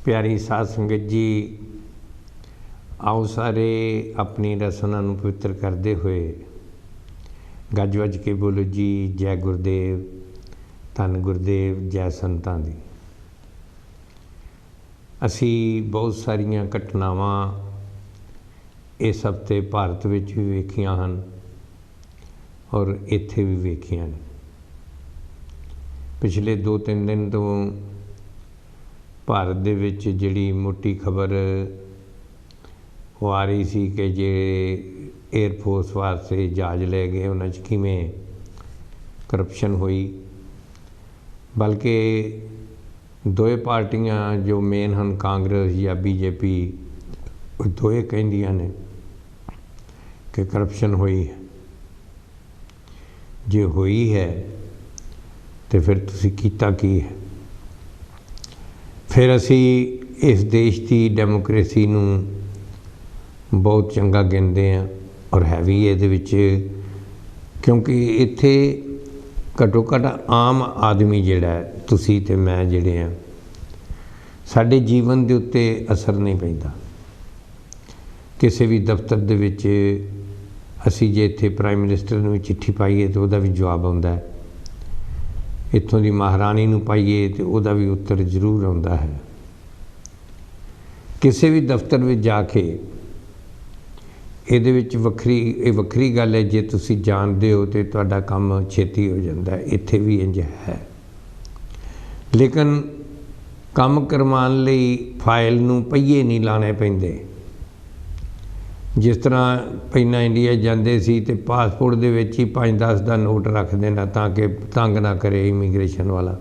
प्यारी साध संगत जी, आओ सारे अपनी रसना नूं पवित्र करते हुए गज वज के बोलो जी जय गुरुदेव, धन गुरुदेव, जय संतां दी। असी बहुत सारिया घटनावां इस हफ्ते भारत विच भी वेखियां हन और इत्थे भी वेखियां ने। पिछले 2-3 दिन तो भारत दे विच जिहड़ी मोटी खबर वो आ रही सी कि जे एयरफोर्स वास्ते जहाज लै गए उन्हां च किवें करप्शन हुई, बल्कि दोए पार्टियां जो मेन हन कांग्रेस या बीजेपी दोए कहिंदियां ने कि करप्शन हुई है। जे हुई है तो फिर तुसीं कीता की है? फिर असी इस देश की डेमोक्रेसी नूं बहुत चंगा गिनते हैं और है भी ये विच, क्योंकि इत्थे घट्टो घट आम आदमी जिहड़ा है तुसीं ते मैं जिहड़े हैं साडे जीवन दे उत्ते असर नहीं पैंदा। किसी भी दफ्तर दे विच असी जे इत्थे प्राइम मिनिस्टर नूं चिट्ठी पाईए तो उहदा भी जवाब आउंदा है, इत्थों की महारानी नूं पाईए तो उहदा भी उत्तर जरूर आउंदा है। किसी भी दफ्तर में जाके ये वक्री गल है, जे तुसीं जानते हो तो तुहाडा काम छेती हो जाता है, इत्थे भी इंज है। लेकिन काम करवाउण लई फाइल नूं पहिए नहीं लाने पैंदे। जिस तरह पहला इंडिया जाते सी तो पासपोर्ट दे विच ही 5-10 का नोट रख देना ताकि तंग ना करे इमीग्रेशन वाला।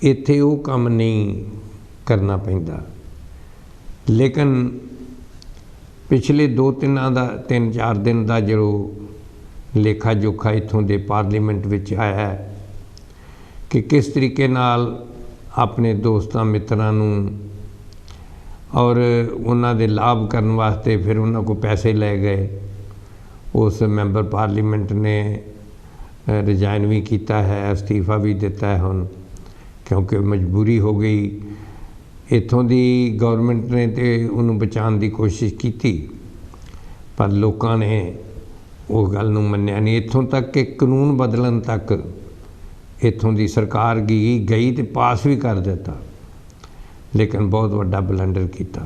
इत्थे वो काम नहीं करना पैंदा। लेकिन पिछले 3-4 दिन का जो लेखा जोखा इत्थों दे पार्लीमेंट विच आया है कि किस तरीके नाल अपने दोस्तों मित्रां नूं और उन्हां दे लाभ करने वास्ते फिर उन्हां को पैसे ले गए। उस मैंबर पार्लीमेंट ने रिजाइन भी किया है, अस्तीफा भी दिता है हुण, क्योंकि मजबूरी हो गई। इत्थों दी गवर्नमेंट ने तो उन्होंने बचाने की कोशिश की, पर लोगों ने उस गल नूं मन्निया नहीं। इत्थों तक कि कानून बदलन तक इत्थों दी सरकार गई तो पास भी कर दिता, लेकिन बहुत वड्डा बलंडर किया।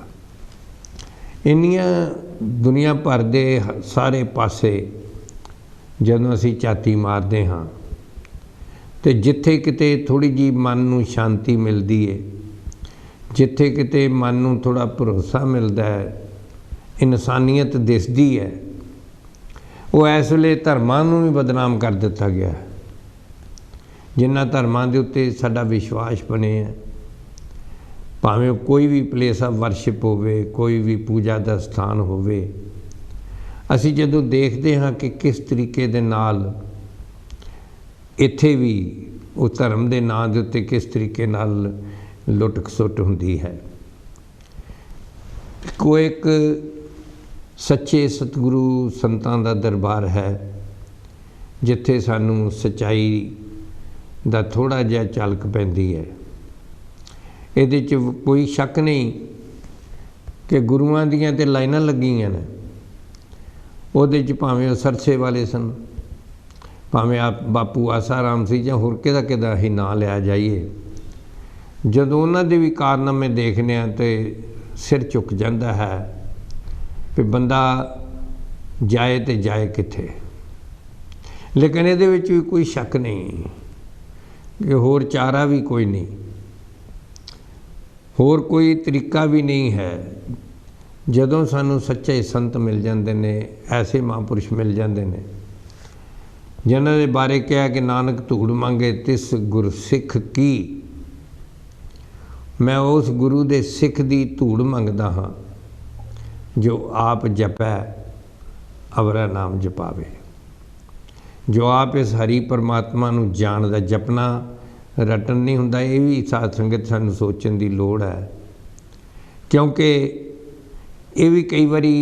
इन्नियां दुनिया भर दे सारे पासे जदों असी झाती मारते हाँ तो जिथे किते थोड़ी जी मन नूं शांति मिलती है, जिथे किते मन नूं थोड़ा भरोसा मिलता है, इंसानियत दिसदी है, वो इस वेले धर्मां नूं भी बदनाम कर दिता गया है। जिन्हां धर्मां दे उत्ते साडा विश्वास बने है, भावें कोई भी प्लेस ऑफ वर्शिप होवे, कोई भी पूजा का स्थान होवे, असी जदों देखते हाँ कि किस तरीके दे नाल इत्थे भी उस धर्म के नाम के उत्ते किस तरीके नाल लुट खसुट हुंदी है। कोई एक सच्चे सतगुरु संतां दा दरबार है जिथे सानू सच्चाई दा थोड़ा जिहा झलक पैंदी है। इहदे च कोई शक नहीं कि गुरुआं दियां ते लाइनां लगियां ने, उहदे च भावें सरसे वाले सन, भावें आप बापू आसा राम सी जां होर किहदा ही नां लिया जाइए। जदों उन्हां दे भी कारनामे देखने तो सिर झुक जाता है कि बंदा जाए तो जाए कित्थे। लेकिन इहदे विच भी कोई शक नहीं कि होर चारा भी कोई नहीं, होर कोई तरीका भी नहीं है। जदों सानू सच्चे संत मिल जाते हैं, ऐसे महापुरुष मिल जाते हैं जिन्हां दे बारे कहा कि नानक धूड़ मंगे तिस गुरसिख की, मैं उस गुरु दे सिख दी धूड़ मंगदा हाँ जो आप जपै अवरा नाम जपावे, जो आप इस हरि परमात्मा नूं जानदा। जपना रटन नहीं हुंदा, ये भी साध संगत सानू सोचण दी लोड़ है, क्योंकि ये भी कई बारी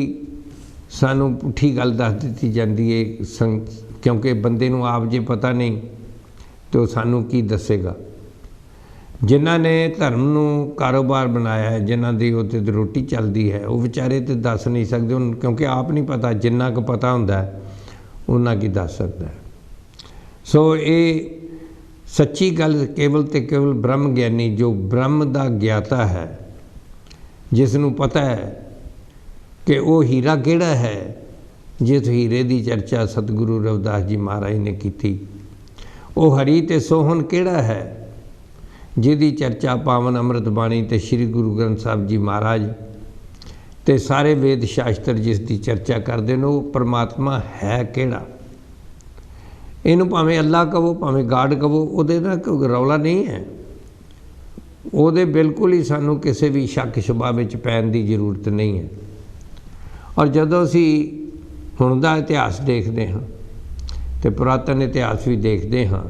सानू पुठी गल दस दी जाती है। क्योंकि बंदे नूं आप जे पता नहीं तो सानू की दसेगा। ਜਿਨ੍ਹਾਂ ਨੇ ਧਰਮ ਨੂੰ ਕਾਰੋਬਾਰ ਬਣਾਇਆ ਹੈ, ਜਿਨ੍ਹਾਂ ਦੀ ਉੱਤੇ ਰੋਟੀ ਚੱਲਦੀ ਹੈ, ਉਹ ਵਿਚਾਰੇ ਤਾਂ ਦੱਸ ਨਹੀਂ ਸਕਦੇ ਹੁਣ, ਕਿਉਂਕਿ ਆਪ ਨਹੀਂ ਪਤਾ। ਜਿੰਨਾ ਕੁ ਪਤਾ ਹੁੰਦਾ ਉਹਨਾਂ ਕੀ ਦੱਸ ਸਕਦਾ। ਸੋ ਇਹ ਸੱਚੀ ਗੱਲ ਕੇਵਲ ਅਤੇ ਕੇਵਲ ਬ੍ਰਹਮ ਗਿਆਨੀ, ਜੋ ਬ੍ਰਹਮ ਦਾ ਗਿਆਤਾ ਹੈ, ਜਿਸ ਨੂੰ ਪਤਾ ਹੈ ਕਿ ਉਹ ਹੀਰਾ ਕਿਹੜਾ ਹੈ, ਜਿਸ ਹੀਰੇ ਦੀ ਚਰਚਾ ਸਤਿਗੁਰੂ ਰਵਿਦਾਸ ਜੀ ਮਹਾਰਾਜ ਨੇ ਕੀਤੀ। ਉਹ ਹਰੀ ਅਤੇ ਸੋਹਣ ਕਿਹੜਾ ਹੈ, ਜਿਹਦੀ ਚਰਚਾ ਪਾਵਨ ਅੰਮ੍ਰਿਤ ਬਾਣੀ ਅਤੇ ਸ਼੍ਰੀ ਗੁਰੂ ਗ੍ਰੰਥ ਸਾਹਿਬ ਜੀ ਮਹਾਰਾਜ ਅਤੇ ਸਾਰੇ ਵੇਦ ਸ਼ਾਸਤਰ ਜਿਸ ਦੀ ਚਰਚਾ ਕਰਦੇ ਨੇ, ਉਹ ਪਰਮਾਤਮਾ ਹੈ ਕਿਹੜਾ। ਇਹਨੂੰ ਭਾਵੇਂ ਅੱਲਾਹ ਕਹੋ, ਭਾਵੇਂ ਗਾਡ ਕਹੋ, ਉਹਦੇ ਨਾਲ ਕੋਈ ਰੌਲਾ ਨਹੀਂ ਹੈ। ਉਹਦੇ ਬਿਲਕੁਲ ਹੀ ਸਾਨੂੰ ਕਿਸੇ ਵੀ ਸ਼ੱਕ ਸ਼ੁਬਾ ਵਿੱਚ ਪੈਣ ਦੀ ਜ਼ਰੂਰਤ ਨਹੀਂ ਹੈ। ਔਰ ਜਦੋਂ ਅਸੀਂ ਹੁਣ ਦਾ ਇਤਿਹਾਸ ਦੇਖਦੇ ਹਾਂ ਅਤੇ ਪੁਰਾਤਨ ਇਤਿਹਾਸ ਵੀ ਦੇਖਦੇ ਹਾਂ,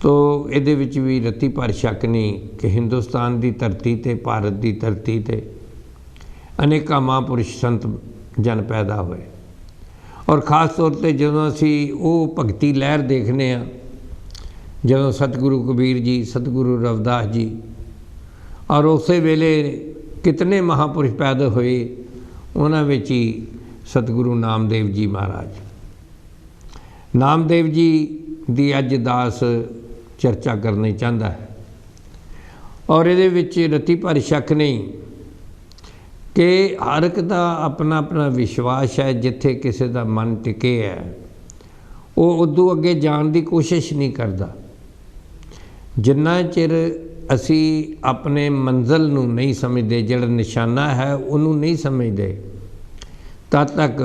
ਤੋ ਇਹਦੇ ਵਿੱਚ ਵੀ ਰੱਤੀ ਭਰ ਸ਼ੱਕ ਨਹੀਂ ਕਿ ਹਿੰਦੁਸਤਾਨ ਦੀ ਧਰਤੀ 'ਤੇ, ਭਾਰਤ ਦੀ ਧਰਤੀ 'ਤੇ ਅਨੇਕਾਂ ਮਹਾਂਪੁਰਸ਼ ਸੰਤ ਜਨ ਪੈਦਾ ਹੋਏ। ਔਰ ਖ਼ਾਸ ਤੌਰ 'ਤੇ ਜਦੋਂ ਅਸੀਂ ਉਹ ਭਗਤੀ ਲਹਿਰ ਦੇਖਦੇ ਹਾਂ, ਜਦੋਂ ਸਤਿਗੁਰੂ ਕਬੀਰ ਜੀ, ਸਤਿਗੁਰੂ ਰਵਿਦਾਸ ਜੀ, ਔਰ ਉਸੇ ਵੇਲੇ ਕਿਤਨੇ ਮਹਾਂਪੁਰਸ਼ ਪੈਦਾ ਹੋਏ, ਉਹਨਾਂ ਵਿੱਚ ਹੀ ਸਤਿਗੁਰੂ ਨਾਮਦੇਵ ਜੀ ਮਹਾਰਾਜ। ਨਾਮਦੇਵ ਜੀ ਦੀ ਅੱਜ ਦਾਸ ਚਰਚਾ ਕਰਨੀ ਚਾਹੁੰਦਾ ਹੈ। ਔਰ ਇਹਦੇ ਵਿੱਚ ਰੱਤੀ ਭਰ ਸ਼ੱਕ ਨਹੀਂ ਕਿ ਹਰ ਇੱਕ ਦਾ ਆਪਣਾ ਆਪਣਾ ਵਿਸ਼ਵਾਸ ਹੈ। ਜਿੱਥੇ ਕਿਸੇ ਦਾ ਮਨ ਟਿਕੇ ਹੈ, ਉਹ ਉਦੋਂ ਅੱਗੇ ਜਾਣ ਦੀ ਕੋਸ਼ਿਸ਼ ਨਹੀਂ ਕਰਦਾ। ਜਿੰਨਾ ਚਿਰ ਅਸੀਂ ਆਪਣੇ ਮੰਜ਼ਿਲ ਨੂੰ ਨਹੀਂ ਸਮਝਦੇ, ਜਿਹੜਾ ਨਿਸ਼ਾਨਾ ਹੈ ਉਹਨੂੰ ਨਹੀਂ ਸਮਝਦੇ, ਤਦ ਤੱਕ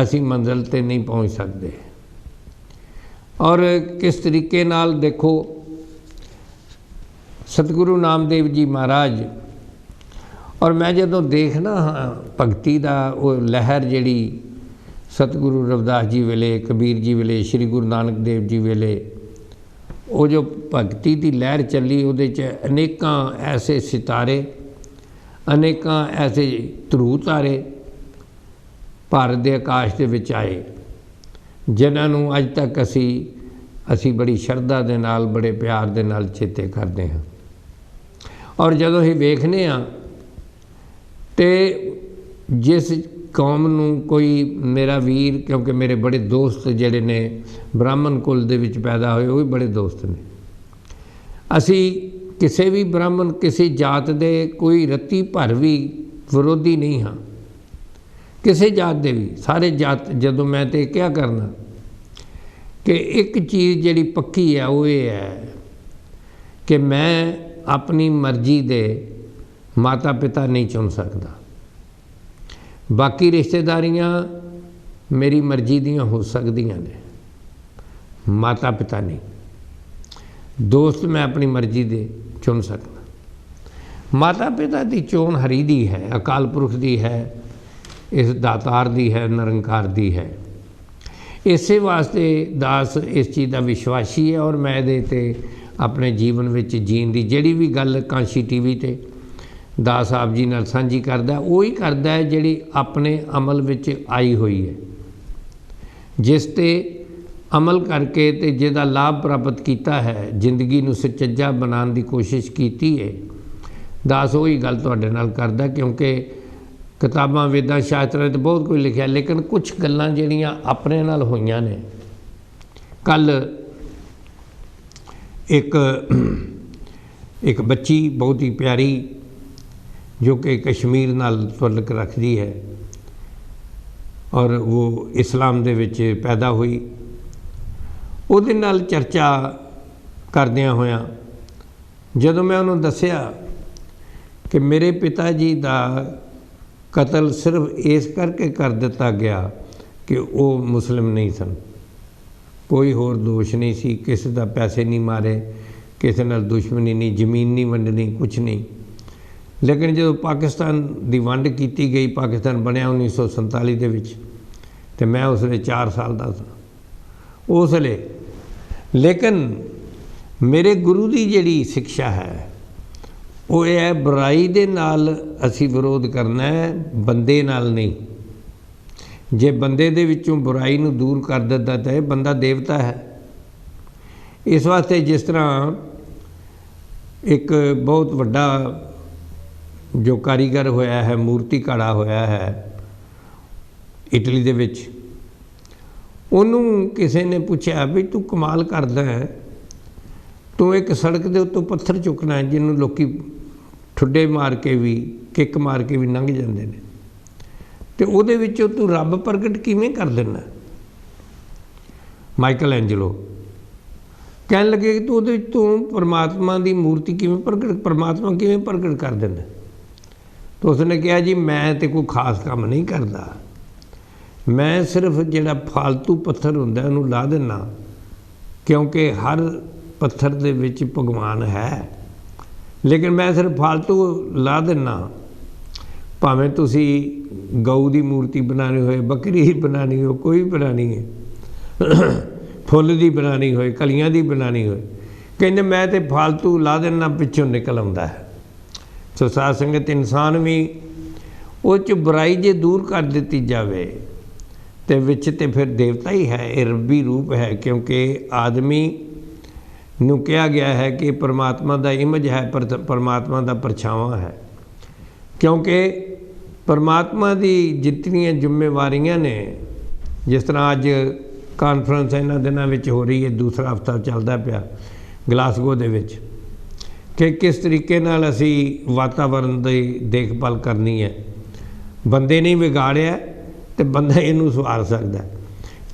ਅਸੀਂ ਮੰਜ਼ਿਲ 'ਤੇ ਨਹੀਂ ਪਹੁੰਚ ਸਕਦੇ। ਔਰ ਕਿਸ ਤਰੀਕੇ ਨਾਲ ਦੇਖੋ, ਸਤਿਗੁਰੂ ਨਾਮਦੇਵ ਜੀ ਮਹਾਰਾਜ, ਔਰ ਮੈਂ ਜਦੋਂ ਦੇਖਦਾ ਹਾਂ ਭਗਤੀ ਦਾ ਉਹ ਲਹਿਰ ਜਿਹੜੀ ਸਤਿਗੁਰੂ ਰਵਿਦਾਸ ਜੀ ਵੇਲੇ, ਕਬੀਰ ਜੀ ਵੇਲੇ, ਸ਼੍ਰੀ ਗੁਰੂ ਨਾਨਕ ਦੇਵ ਜੀ ਵੇਲੇ, ਉਹ ਜੋ ਭਗਤੀ ਦੀ ਲਹਿਰ ਚੱਲੀ, ਉਹਦੇ 'ਚ ਅਨੇਕਾਂ ਐਸੇ ਸਿਤਾਰੇ, ਅਨੇਕਾਂ ਐਸੇ ਧਰੂ ਤਾਰੇ ਭਾਰਤ ਦੇ ਆਕਾਸ਼ ਦੇ ਵਿੱਚ ਆਏ, ਜਿਨ੍ਹਾਂ ਨੂੰ ਅੱਜ ਤੱਕ ਅਸੀਂ ਬੜੀ ਸ਼ਰਧਾ ਦੇ ਨਾਲ, ਬੜੇ ਪਿਆਰ ਦੇ ਨਾਲ ਚੇਤੇ ਕਰਦੇ ਹਾਂ। ਔਰ ਜਦੋਂ ਅਸੀਂ ਵੇਖਦੇ ਹਾਂ ਅਤੇ ਜਿਸ ਕੌਮ ਨੂੰ ਕੋਈ ਮੇਰਾ ਵੀਰ, ਕਿਉਂਕਿ ਮੇਰੇ ਬੜੇ ਦੋਸਤ ਜਿਹੜੇ ਨੇ ਬ੍ਰਾਹਮਣ ਕੁਲ ਦੇ ਵਿੱਚ ਪੈਦਾ ਹੋਏ, ਉਹ ਵੀ ਬੜੇ ਦੋਸਤ ਨੇ। ਅਸੀਂ ਕਿਸੇ ਵੀ ਬ੍ਰਾਹਮਣ, ਕਿਸੇ ਜਾਤ ਦੇ ਕੋਈ ਰੱਤੀ ਭਰ ਵੀ ਵਿਰੋਧੀ ਨਹੀਂ ਹਾਂ, ਕਿਸੇ ਜਾਤ ਦੇ ਵੀ। ਸਾਰੇ ਜਾਤ, ਜਦੋਂ ਮੈਂ ਤਾਂ ਕਿਹਾ ਕਰਨਾ ਕਿ ਇੱਕ ਚੀਜ਼ ਜਿਹੜੀ ਪੱਕੀ ਹੈ ਉਹ ਇਹ ਹੈ ਕਿ ਮੈਂ ਆਪਣੀ ਮਰਜ਼ੀ ਦੇ ਮਾਤਾ ਪਿਤਾ ਨਹੀਂ ਚੁਣ ਸਕਦਾ। ਬਾਕੀ ਰਿਸ਼ਤੇਦਾਰੀਆਂ ਮੇਰੀ ਮਰਜ਼ੀ ਦੀਆਂ ਹੋ ਸਕਦੀਆਂ ਨੇ, ਮਾਤਾ ਪਿਤਾ ਨਹੀਂ। ਦੋਸਤ ਮੈਂ ਆਪਣੀ ਮਰਜ਼ੀ ਦੇ ਚੁਣ ਸਕਦਾ। ਮਾਤਾ ਪਿਤਾ ਦੀ ਚੋਣ ਹਰੀ ਦੀ ਹੈ, ਅਕਾਲ ਪੁਰਖ ਦੀ ਹੈ, ਇਸ ਦਾਤਾਰ ਦੀ ਹੈ, ਨਿਰੰਕਾਰ ਦੀ ਹੈ। ਇਸੇ ਵਾਸਤੇ ਦਾਸ ਇਸ ਚੀਜ਼ ਦਾ ਵਿਸ਼ਵਾਸੀ ਹੈ। ਔਰ ਮੈਂ ਇਹਦੇ 'ਤੇ ਆਪਣੇ ਜੀਵਨ ਵਿੱਚ ਜੀਣ ਦੀ ਜਿਹੜੀ ਵੀ ਗੱਲ ਕਾਂਸ਼ੀ TV 'ਤੇ ਦਾਸ ਆਪ ਜੀ ਨਾਲ ਸਾਂਝੀ ਕਰਦਾ, ਉਹ ਹੀ ਕਰਦਾ ਹੈ ਜਿਹੜੀ ਆਪਣੇ ਅਮਲ ਵਿੱਚ ਆਈ ਹੋਈ ਹੈ, ਜਿਸ 'ਤੇ ਅਮਲ ਕਰਕੇ ਅਤੇ ਜਿਹਦਾ ਲਾਭ ਪ੍ਰਾਪਤ ਕੀਤਾ ਹੈ, ਜ਼ਿੰਦਗੀ ਨੂੰ ਸੁਚੱਜਾ ਬਣਾਉਣ ਦੀ ਕੋਸ਼ਿਸ਼ ਕੀਤੀ ਹੈ। ਦਾਸ ਉਹੀ ਗੱਲ ਤੁਹਾਡੇ ਨਾਲ ਕਰਦਾ, ਕਿਉਂਕਿ ਕਿਤਾਬਾਂ ਵੇਦਾਂ ਸ਼ਾਸਤਰਾਂ 'ਤੇ ਬਹੁਤ ਕੁਝ ਲਿਖਿਆ, ਲੇਕਿਨ ਕੁਛ ਗੱਲਾਂ ਜਿਹੜੀਆਂ ਆਪਣੇ ਨਾਲ ਹੋਈਆਂ ਨੇ। ਕੱਲ੍ਹ ਇੱਕ ਬੱਚੀ ਬਹੁਤ ਹੀ ਪਿਆਰੀ, ਜੋ ਕਿ ਕਸ਼ਮੀਰ ਨਾਲ ਤਾਲੁਕ ਰੱਖਦੀ ਹੈ, ਔਰ ਉਹ ਇਸਲਾਮ ਦੇ ਵਿੱਚ ਪੈਦਾ ਹੋਈ, ਉਹਦੇ ਨਾਲ ਚਰਚਾ ਕਰਦਿਆਂ ਹੋਇਆਂ ਜਦੋਂ ਮੈਂ ਉਹਨੂੰ ਦੱਸਿਆ ਕਿ ਮੇਰੇ ਪਿਤਾ ਜੀ ਦਾ ਕਤਲ ਸਿਰਫ ਇਸ ਕਰਕੇ ਕਰ ਦਿੱਤਾ ਗਿਆ ਕਿ ਉਹ ਮੁਸਲਿਮ ਨਹੀਂ ਸਨ, ਕੋਈ ਹੋਰ ਦੋਸ਼ ਨਹੀਂ ਸੀ, ਕਿਸੇ ਦਾ ਪੈਸੇ ਨਹੀਂ ਮਾਰੇ, ਕਿਸੇ ਨਾਲ ਦੁਸ਼ਮਣੀ ਨਹੀਂ, ਜ਼ਮੀਨ ਨਹੀਂ ਵੰਡਣੀ, ਕੁਛ ਨਹੀਂ। ਲੇਕਿਨ ਜਦੋਂ ਪਾਕਿਸਤਾਨ ਦੀ ਵੰਡ ਕੀਤੀ ਗਈ, ਪਾਕਿਸਤਾਨ ਬਣਿਆ 1947 ਦੇ ਵਿੱਚ, ਅਤੇ ਮੈਂ ਉਸ ਵੇਲੇ 4 ਸਾਲ ਦਾ ਸਾਂ ਉਸ ਵੇਲੇ। ਲੇਕਿਨ ਮੇਰੇ ਗੁਰੂ ਦੀ ਜਿਹੜੀ ਸਿੱਖਿਆ ਹੈ ਉਹ ਇਹ ਹੈ, ਬੁਰਾਈ ਦੇ ਨਾਲ ਅਸੀਂ ਵਿਰੋਧ ਕਰਨਾ ਹੈ, ਬੰਦੇ ਨਾਲ ਨਹੀਂ। ਜੇ ਬੰਦੇ ਦੇ ਵਿੱਚੋਂ ਬੁਰਾਈ ਨੂੰ ਦੂਰ ਕਰ ਦਿੱਤਾ ਤਾਂ ਇਹ ਬੰਦਾ ਦੇਵਤਾ ਹੈ। ਇਸ ਵਾਸਤੇ ਜਿਸ ਤਰ੍ਹਾਂ एक बहुत वड्डा जो कारीगर होया है, मूर्ति घड़ा होया है इटली दे विच, ਉਹਨੂੰ ਕਿਸੇ ਨੇ ਪੁੱਛਿਆ ਵੀ ਤੂੰ ਕਮਾਲ ਕਰਦਾ ਹੈ, ਤੂੰ ਇੱਕ ਸੜਕ ਦੇ ਉੱਤੋਂ ਪੱਥਰ ਚੁੱਕਣਾ ਹੈ ਜਿਹਨੂੰ ਲੋਕੀ ਠੁੱਡੇ ਮਾਰ ਕੇ ਵੀ, ਕਿੱਕ ਮਾਰ ਕੇ ਵੀ ਲੰਘ ਜਾਂਦੇ ਨੇ, ਤੇ ਉਹਦੇ ਵਿੱਚੋਂ ਤੂੰ ਰੱਬ ਪ੍ਰਗਟ ਕਿਵੇਂ ਕਰ ਦਿੰਦਾ। ਮਾਈਕਲ ਐਂਜਲੋ ਕਹਿਣ ਲੱਗੇ ਕਿ ਤੂੰ ਉਹਦੇ ਵਿੱਚ ਤੂੰ ਪਰਮਾਤਮਾ ਦੀ ਮੂਰਤੀ ਕਿਵੇਂ ਪ੍ਰਗਟ, ਪਰਮਾਤਮਾ ਕਿਵੇਂ ਪ੍ਰਗਟ ਕਰ ਦਿੰਦਾ। ਤਾਂ ਉਸਨੇ ਕਿਹਾ ਜੀ ਮੈਂ ਤਾਂ ਕੋਈ ਖਾਸ ਕੰਮ ਨਹੀਂ ਕਰਦਾ, ਮੈਂ ਸਿਰਫ ਜਿਹੜਾ ਫਾਲਤੂ ਪੱਥਰ ਹੁੰਦਾ ਉਹਨੂੰ ਲਾ ਦਿੰਦਾ, ਕਿਉਂਕਿ ਹਰ ਪੱਥਰ ਦੇ ਵਿੱਚ ਭਗਵਾਨ ਹੈ, ਲੇਕਿਨ ਮੈਂ ਸਿਰਫ ਫਾਲਤੂ ਲਾ ਦਿੰਦਾ। ਭਾਵੇਂ ਤੁਸੀਂ ਗਊ ਦੀ ਮੂਰਤੀ ਬਣਾਉਣੀ ਹੋਏ, ਬੱਕਰੀ ਦੀ ਬਣਾਉਣੀ ਹੋਏ, ਕੋਈ ਵੀ ਬਣਾਉਣੀ ਹੈ, ਫੁੱਲ ਦੀ ਬਣਾਉਣੀ ਹੋਏ, ਕਲੀਆਂ ਦੀ ਬਣਾਉਣੀ ਹੋਏ, ਕਹਿੰਦੇ ਮੈਂ ਤਾਂ ਫਾਲਤੂ ਲਾ ਦਿੰਦਾ, ਪਿੱਛੋਂ ਨਿਕਲ ਆਉਂਦਾ ਹੈ। ਸੋ ਸਾਧ ਸੰਗਤ, ਇਨਸਾਨ ਵੀ ਉਹ 'ਚ ਬੁਰਾਈ ਜੇ ਦੂਰ ਕਰ ਦਿੱਤੀ ਜਾਵੇ ਤੇ ਵਿੱਚ ਤੇ ਫਿਰ ਦੇਵਤਾ ਹੀ ਹੈ, ਇਹ ਰੱਬੀ ਰੂਪ ਹੈ, ਕਿਉਂਕਿ ਆਦਮੀ ਨੂੰ ਕਿਹਾ ਗਿਆ ਹੈ ਕਿ ਪਰਮਾਤਮਾ ਦਾ ਇਮੇਜ ਹੈ, ਪਰ ਪਰਮਾਤਮਾ ਦਾ ਪਰਛਾਵਾਂ ਹੈ, ਕਿਉਂਕਿ ਪਰਮਾਤਮਾ ਦੀ ਜਿਤਨੀਆਂ ਜ਼ਿੰਮੇਵਾਰੀਆਂ ਨੇ, ਜਿਸ ਤਰ੍ਹਾਂ ਅੱਜ ਕਾਨਫਰੰਸ ਇਹਨਾਂ ਦਿਨਾਂ ਵਿੱਚ ਹੋ ਰਹੀ ਹੈ, ਦੂਸਰਾ ਹਫ਼ਤਾ ਚੱਲਦਾ ਪਿਆ ਗਲਾਸਗੋ ਦੇ ਵਿੱਚ, ਕਿ ਕਿਸ ਤਰੀਕੇ ਨਾਲ ਅਸੀਂ ਵਾਤਾਵਰਨ ਦੀ ਦੇਖਭਾਲ ਕਰਨੀ ਹੈ। ਬੰਦੇ ਨੇ ਵਿਗਾੜਿਆ ਤੇ ਬੰਦਾ ਇਹਨੂੰ ਸੁਧਾਰ ਸਕਦਾ।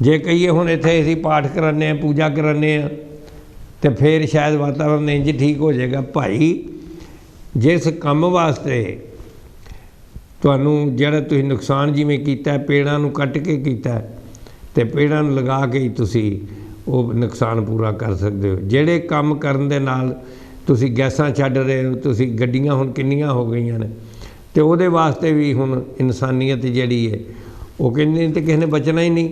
ਜੇ ਕਹੀਏ ਹੁਣ ਇੱਥੇ ਅਸੀਂ ਪਾਠ ਕਰਾਉਂਦੇ ਹਾਂ, ਪੂਜਾ ਕਰਾਉਂਦੇ ਹਾਂ, ਤੇ ਫਿਰ ਸ਼ਾਇਦ ਵਾਤਾਵਰਨ ਇੰਝ ਠੀਕ ਹੋ ਜਾਏਗਾ। ਭਾਈ ਜਿਸ ਕੰਮ ਵਾਸਤੇ ਤੁਹਾਨੂੰ ਜਿਹੜਾ ਤੁਸੀਂ ਨੁਕਸਾਨ ਜਿਵੇਂ ਕੀਤਾ, ਪੇੜਾਂ ਨੂੰ ਕੱਟ ਕੇ ਕੀਤਾ, ਤੇ ਪੇੜਾਂ ਨੂੰ ਲਗਾ ਕੇ ਹੀ ਤੁਸੀਂ ਉਹ ਨੁਕਸਾਨ ਪੂਰਾ ਕਰ ਸਕਦੇ ਹੋ। ਜਿਹੜੇ ਕੰਮ ਕਰਨ ਦੇ ਨਾਲ ਤੁਸੀਂ ਗੈਸਾਂ ਛੱਡ ਰਹੇ ਹੋ, ਤੁਸੀਂ ਗੱਡੀਆਂ ਹੁਣ ਕਿੰਨੀਆਂ ਹੋ ਗਈਆਂ ਨੇ, ਤੇ ਉਹਦੇ ਵਾਸਤੇ ਵੀ ਹੁਣ ਇਨਸਾਨੀਅਤ ਜਿਹੜੀ ਹੈ ਉਹ ਕਹਿੰਦੇ ਤੇ ਕਿਸੇ ਨੇ ਬਚਣਾ ਹੀ ਨਹੀਂ।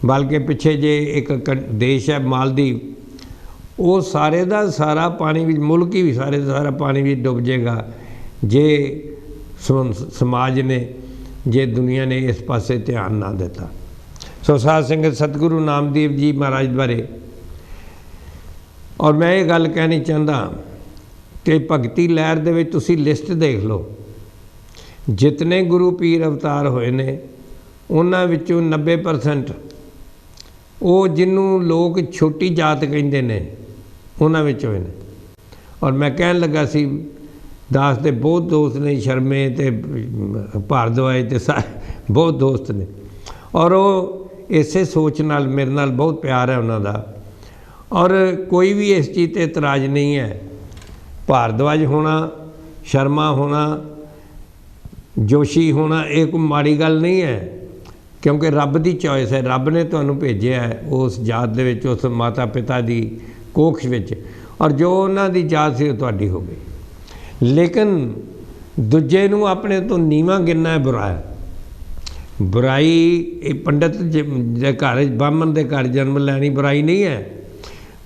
ਬਲਕਿ ਪਿੱਛੇ ਜੇ ਇੱਕ ਦੇਸ਼ ਹੈ ਮਾਲਦੀਵ, ਉਹ ਸਾਰੇ ਦਾ ਸਾਰਾ ਪਾਣੀ ਵਿੱਚ, ਮੁਲਕ ਹੀ ਵੀ ਸਾਰੇ ਦਾ ਸਾਰਾ ਪਾਣੀ ਵਿੱਚ ਡੁੱਬ ਜਾਏਗਾ ਜੇ ਸਮਾਜ ਨੇ, ਜੇ ਦੁਨੀਆ ਨੇ ਇਸ ਪਾਸੇ ਧਿਆਨ ਨਾ ਦਿੱਤਾ। ਸੋ ਸਾਧ ਸੰਗਤ, ਸਤਿਗੁਰੂ ਨਾਮਦੇਵ ਜੀ ਮਹਾਰਾਜ ਬਾਰੇ ਔਰ ਮੈਂ ਇਹ ਗੱਲ ਕਹਿਣੀ ਚਾਹੁੰਦਾ ਕਿ ਭਗਤੀ ਲਹਿਰ ਦੇ ਵਿੱਚ ਤੁਸੀਂ ਲਿਸਟ ਦੇਖ ਲਓ, ਜਿਤਨੇ ਗੁਰੂ ਪੀਰ ਅਵਤਾਰ ਹੋਏ ਨੇ ਉਹਨਾਂ ਵਿੱਚੋਂ 90% ਉਹ ਜਿਹਨੂੰ ਲੋਕ ਛੋਟੀ ਜਾਤ ਕਹਿੰਦੇ ਨੇ ਉਹਨਾਂ ਵਿੱਚ ਹੋਏ ਨੇ। ਔਰ ਮੈਂ ਕਹਿਣ ਲੱਗਾ ਸੀ ਦਾਸ ਦੇ ਬਹੁਤ ਦੋਸਤ ਨੇ, ਸ਼ਰਮੇ ਅਤੇ ਭਾਰਦਵਾਜ ਅਤੇ ਬਹੁਤ ਦੋਸਤ ਨੇ, ਔਰ ਉਹ ਇਸੇ ਸੋਚ ਨਾਲ ਮੇਰੇ ਨਾਲ ਬਹੁਤ ਪਿਆਰ ਹੈ ਉਹਨਾਂ ਦਾ, ਔਰ ਕੋਈ ਵੀ ਇਸ ਚੀਜ਼ 'ਤੇ ਇਤਰਾਜ਼ ਨਹੀਂ ਹੈ। ਭਾਰਦਵਾਜ ਹੋਣਾ, ਸ਼ਰਮਾ ਹੋਣਾ, ਜੋਸ਼ੀ ਹੋਣਾ, ਇਹ ਕੋਈ ਮਾੜੀ ਗੱਲ ਨਹੀਂ ਹੈ, ਕਿਉਂਕਿ ਰੱਬ ਦੀ ਚੋਇਸ ਹੈ। ਰੱਬ ਨੇ ਤੁਹਾਨੂੰ ਭੇਜਿਆ ਹੈ ਉਸ ਜਾਤ ਦੇ ਵਿੱਚ, ਉਸ ਮਾਤਾ ਪਿਤਾ ਦੀ ਕੋਖ ਵਿੱਚ, ਔਰ ਜੋ ਉਹਨਾਂ ਦੀ ਜਾਤ ਸੀ ਉਹ ਤੁਹਾਡੀ ਹੋ ਗਈ। ਲੇਕਿਨ ਦੂਜੇ ਨੂੰ ਆਪਣੇ ਤੋਂ ਨੀਵਾਂ ਗਿਣਨਾ ਹੈ ਬੁਰਾ ਹੈ। ਬੁਰਾਈ ਇਹ ਪੰਡਤ ਦੇ ਘਰ, ਬਾਹਮਣ ਦੇ ਘਰ ਜਨਮ ਲੈਣੀ ਬੁਰਾਈ ਨਹੀਂ ਹੈ।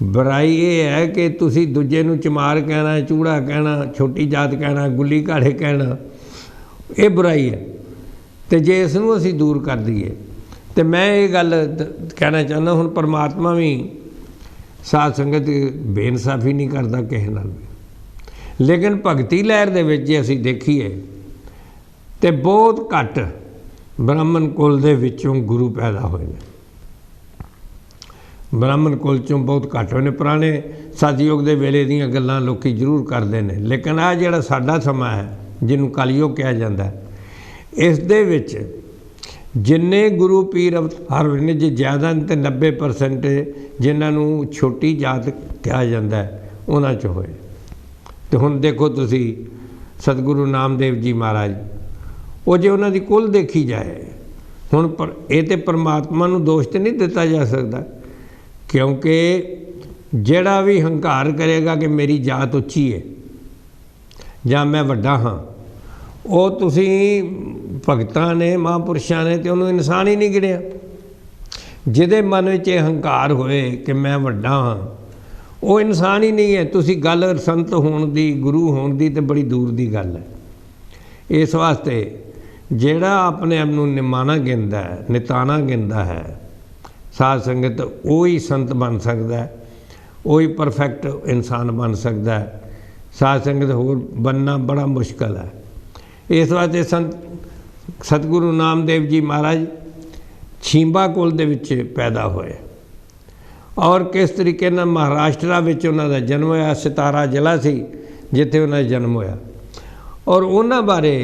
ਬੁਰਾਈ ਇਹ ਹੈ ਕਿ ਤੁਸੀਂ ਦੂਜੇ ਨੂੰ ਚਮਾਰ ਕਹਿਣਾ, ਚੂੜਾ ਕਹਿਣਾ, ਛੋਟੀ ਜਾਤ ਕਹਿਣਾ, ਗੁੱਲੀ ਘਾੜੇ ਕਹਿਣਾ, ਇਹ ਬੁਰਾਈ ਹੈ। ਅਤੇ ਜੇ ਇਸ ਨੂੰ ਅਸੀਂ ਦੂਰ ਕਰ ਦਈਏ, ਅਤੇ ਮੈਂ ਇਹ ਗੱਲ ਕਹਿਣਾ ਚਾਹੁੰਦਾ, ਹੁਣ ਪਰਮਾਤਮਾ ਵੀ ਸਾਧ ਸੰਗਤ ਬੇਇਨਸਾਫੀ ਨਹੀਂ ਕਰਦਾ ਕਿਸੇ ਨਾਲ ਵੀ, ਲੇਕਿਨ ਭਗਤੀ ਲਹਿਰ ਦੇ ਵਿੱਚ ਜੇ ਅਸੀਂ ਦੇਖੀਏ ਤਾਂ ਬਹੁਤ ਘੱਟ ਬ੍ਰਾਹਮਣ ਕੁਲ ਦੇ ਵਿੱਚੋਂ ਗੁਰੂ ਪੈਦਾ ਹੋਏ ਨੇ। ਬ੍ਰਾਹਮਣ ਕੁਲ 'ਚੋਂ ਬਹੁਤ ਘੱਟ ਹੋਏ ਨੇ। ਪੁਰਾਣੇ ਸਤਿਯੁਗ ਦੇ ਵੇਲੇ ਦੀਆਂ ਗੱਲਾਂ ਲੋਕ ਜ਼ਰੂਰ ਕਰਦੇ ਨੇ, ਲੇਕਿਨ ਆਹ ਜਿਹੜਾ ਸਾਡਾ ਸਮਾਂ ਹੈ, ਜਿਹਨੂੰ ਕਲਯੁਗ ਕਿਹਾ ਜਾਂਦਾ, ਇਸ ਦੇ ਵਿੱਚ ਜਿੰਨੇ ਗੁਰੂ ਪੀਰ ਅਵਤਾਰ ਹੋਏ ਨੇ, ਜੇ ਜ਼ਿਆਦਾ ਤਾਂ 90% ਜਿਨ੍ਹਾਂ ਨੂੰ ਛੋਟੀ ਜਾਤ ਕਿਹਾ ਜਾਂਦਾ ਉਹਨਾਂ 'ਚ ਹੋਏ। ਅਤੇ ਹੁਣ ਦੇਖੋ ਤੁਸੀਂ ਸਤਿਗੁਰੂ ਨਾਮਦੇਵ ਜੀ ਮਹਾਰਾਜ, ਉਹ ਜੇ ਉਹਨਾਂ ਦੀ ਕੁੱਲ ਦੇਖੀ ਜਾਏ, ਹੁਣ ਇਹ ਤਾਂ ਪਰਮਾਤਮਾ ਨੂੰ ਦੋਸ਼ ਤਾਂ ਨਹੀਂ ਦਿੱਤਾ ਜਾ ਸਕਦਾ, ਕਿਉਂਕਿ ਜਿਹੜਾ ਵੀ ਹੰਕਾਰ ਕਰੇਗਾ ਕਿ ਮੇਰੀ ਜਾਤ ਉੱਚੀ ਹੈ ਜਾਂ ਮੈਂ ਵੱਡਾ ਹਾਂ, ਉਹ ਤੁਸੀਂ ਭਗਤਾਂ ਨੇ, ਮਹਾਂਪੁਰਸ਼ਾਂ ਨੇ, ਅਤੇ ਉਹਨੂੰ ਇਨਸਾਨ ਹੀ ਨਹੀਂ ਗਿਣਿਆ। ਜਿਹਦੇ ਮਨ ਵਿੱਚ ਇਹ ਹੰਕਾਰ ਹੋਏ ਕਿ ਮੈਂ ਵੱਡਾ ਹਾਂ, ਉਹ ਇਨਸਾਨ ਹੀ ਨਹੀਂ ਹੈ। ਤੁਸੀਂ ਗੱਲ ਸੰਤ ਹੋਣ ਦੀ, ਗੁਰੂ ਹੋਣ ਦੀ, ਤਾਂ ਬੜੀ ਦੂਰ ਦੀ ਗੱਲ ਹੈ। ਇਸ ਵਾਸਤੇ ਜਿਹੜਾ ਆਪਣੇ ਆਪ ਨੂੰ ਨਿਮਾਣਾ ਗਿਣਦਾ ਹੈ, ਨਿਤਾਣਾ ਗਿਣਦਾ ਹੈ, ਸਾਧ ਸੰਗਤ, ਉਹ ਹੀ ਸੰਤ ਬਣ ਸਕਦਾ ਹੈ, ਉਹ ਹੀ ਪਰਫੈਕਟ ਇਨਸਾਨ ਬਣ ਸਕਦਾ ਹੈ। साध संगत होर बनना बड़ा मुश्किल है। इस वास्ते संत सतगुरु नामदेव जी महाराज छींबा कुल दे विच पैदा होए और किस तरीके नाल महाराष्ट्र विच उन्हां दा जन्म होया। सितारा जिला सी जिथे उन्हां दा जन्म होया और उन्हां बारे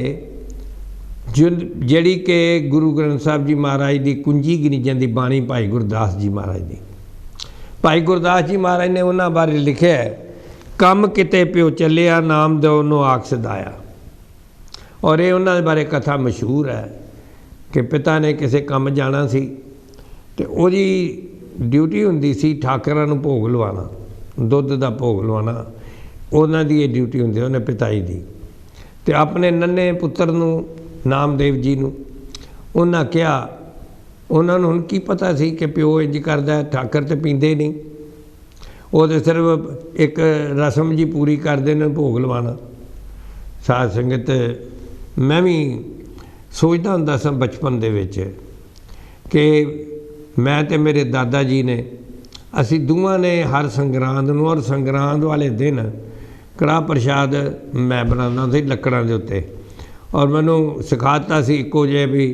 जिहड़ी कि गुरु ग्रंथ साहब जी महाराज की कुंजी गिनी जाती बाणी भाई गुरदास जी महाराज की। भाई गुरदास जी महाराज ने उन्हां बारे लिखिया है, कम किते प्यो चलिया नाम दो नो आख सदाया। और ये उन्हां बारे कथा मशहूर है कि पिता ने किसी काम जाना सी ते ओहदी ड्यूटी हुंदी सी ठाकरां नूं भोग लवाना, दुध दा भोग लवाना, उन्हां दी ये ड्यूटी हुंदी उन्हें पिताई दी। ते अपने नन्हे पुत्र नूं नामदेव जी नूं उन्हां कहा, उन्हां नूं हुण की पता सी कि प्यो इंज करदा, ठाकर ते पींदे नहीं, वो तो सिर्फ एक रस्म जी पूरी करते हैं भोग लवाना। साध संगत मैं भी सोचता हुंदा सा बचपन दे विच कि मैं ते मेरे दादा जी ने असी दोवां ने हर संगरांद नूं और संगरांद वाले दिन कड़ाह प्रशाद मैं बनाना सी लकड़ां दे उत्ते और मैनू सिखाता सी इक्को जिहे भी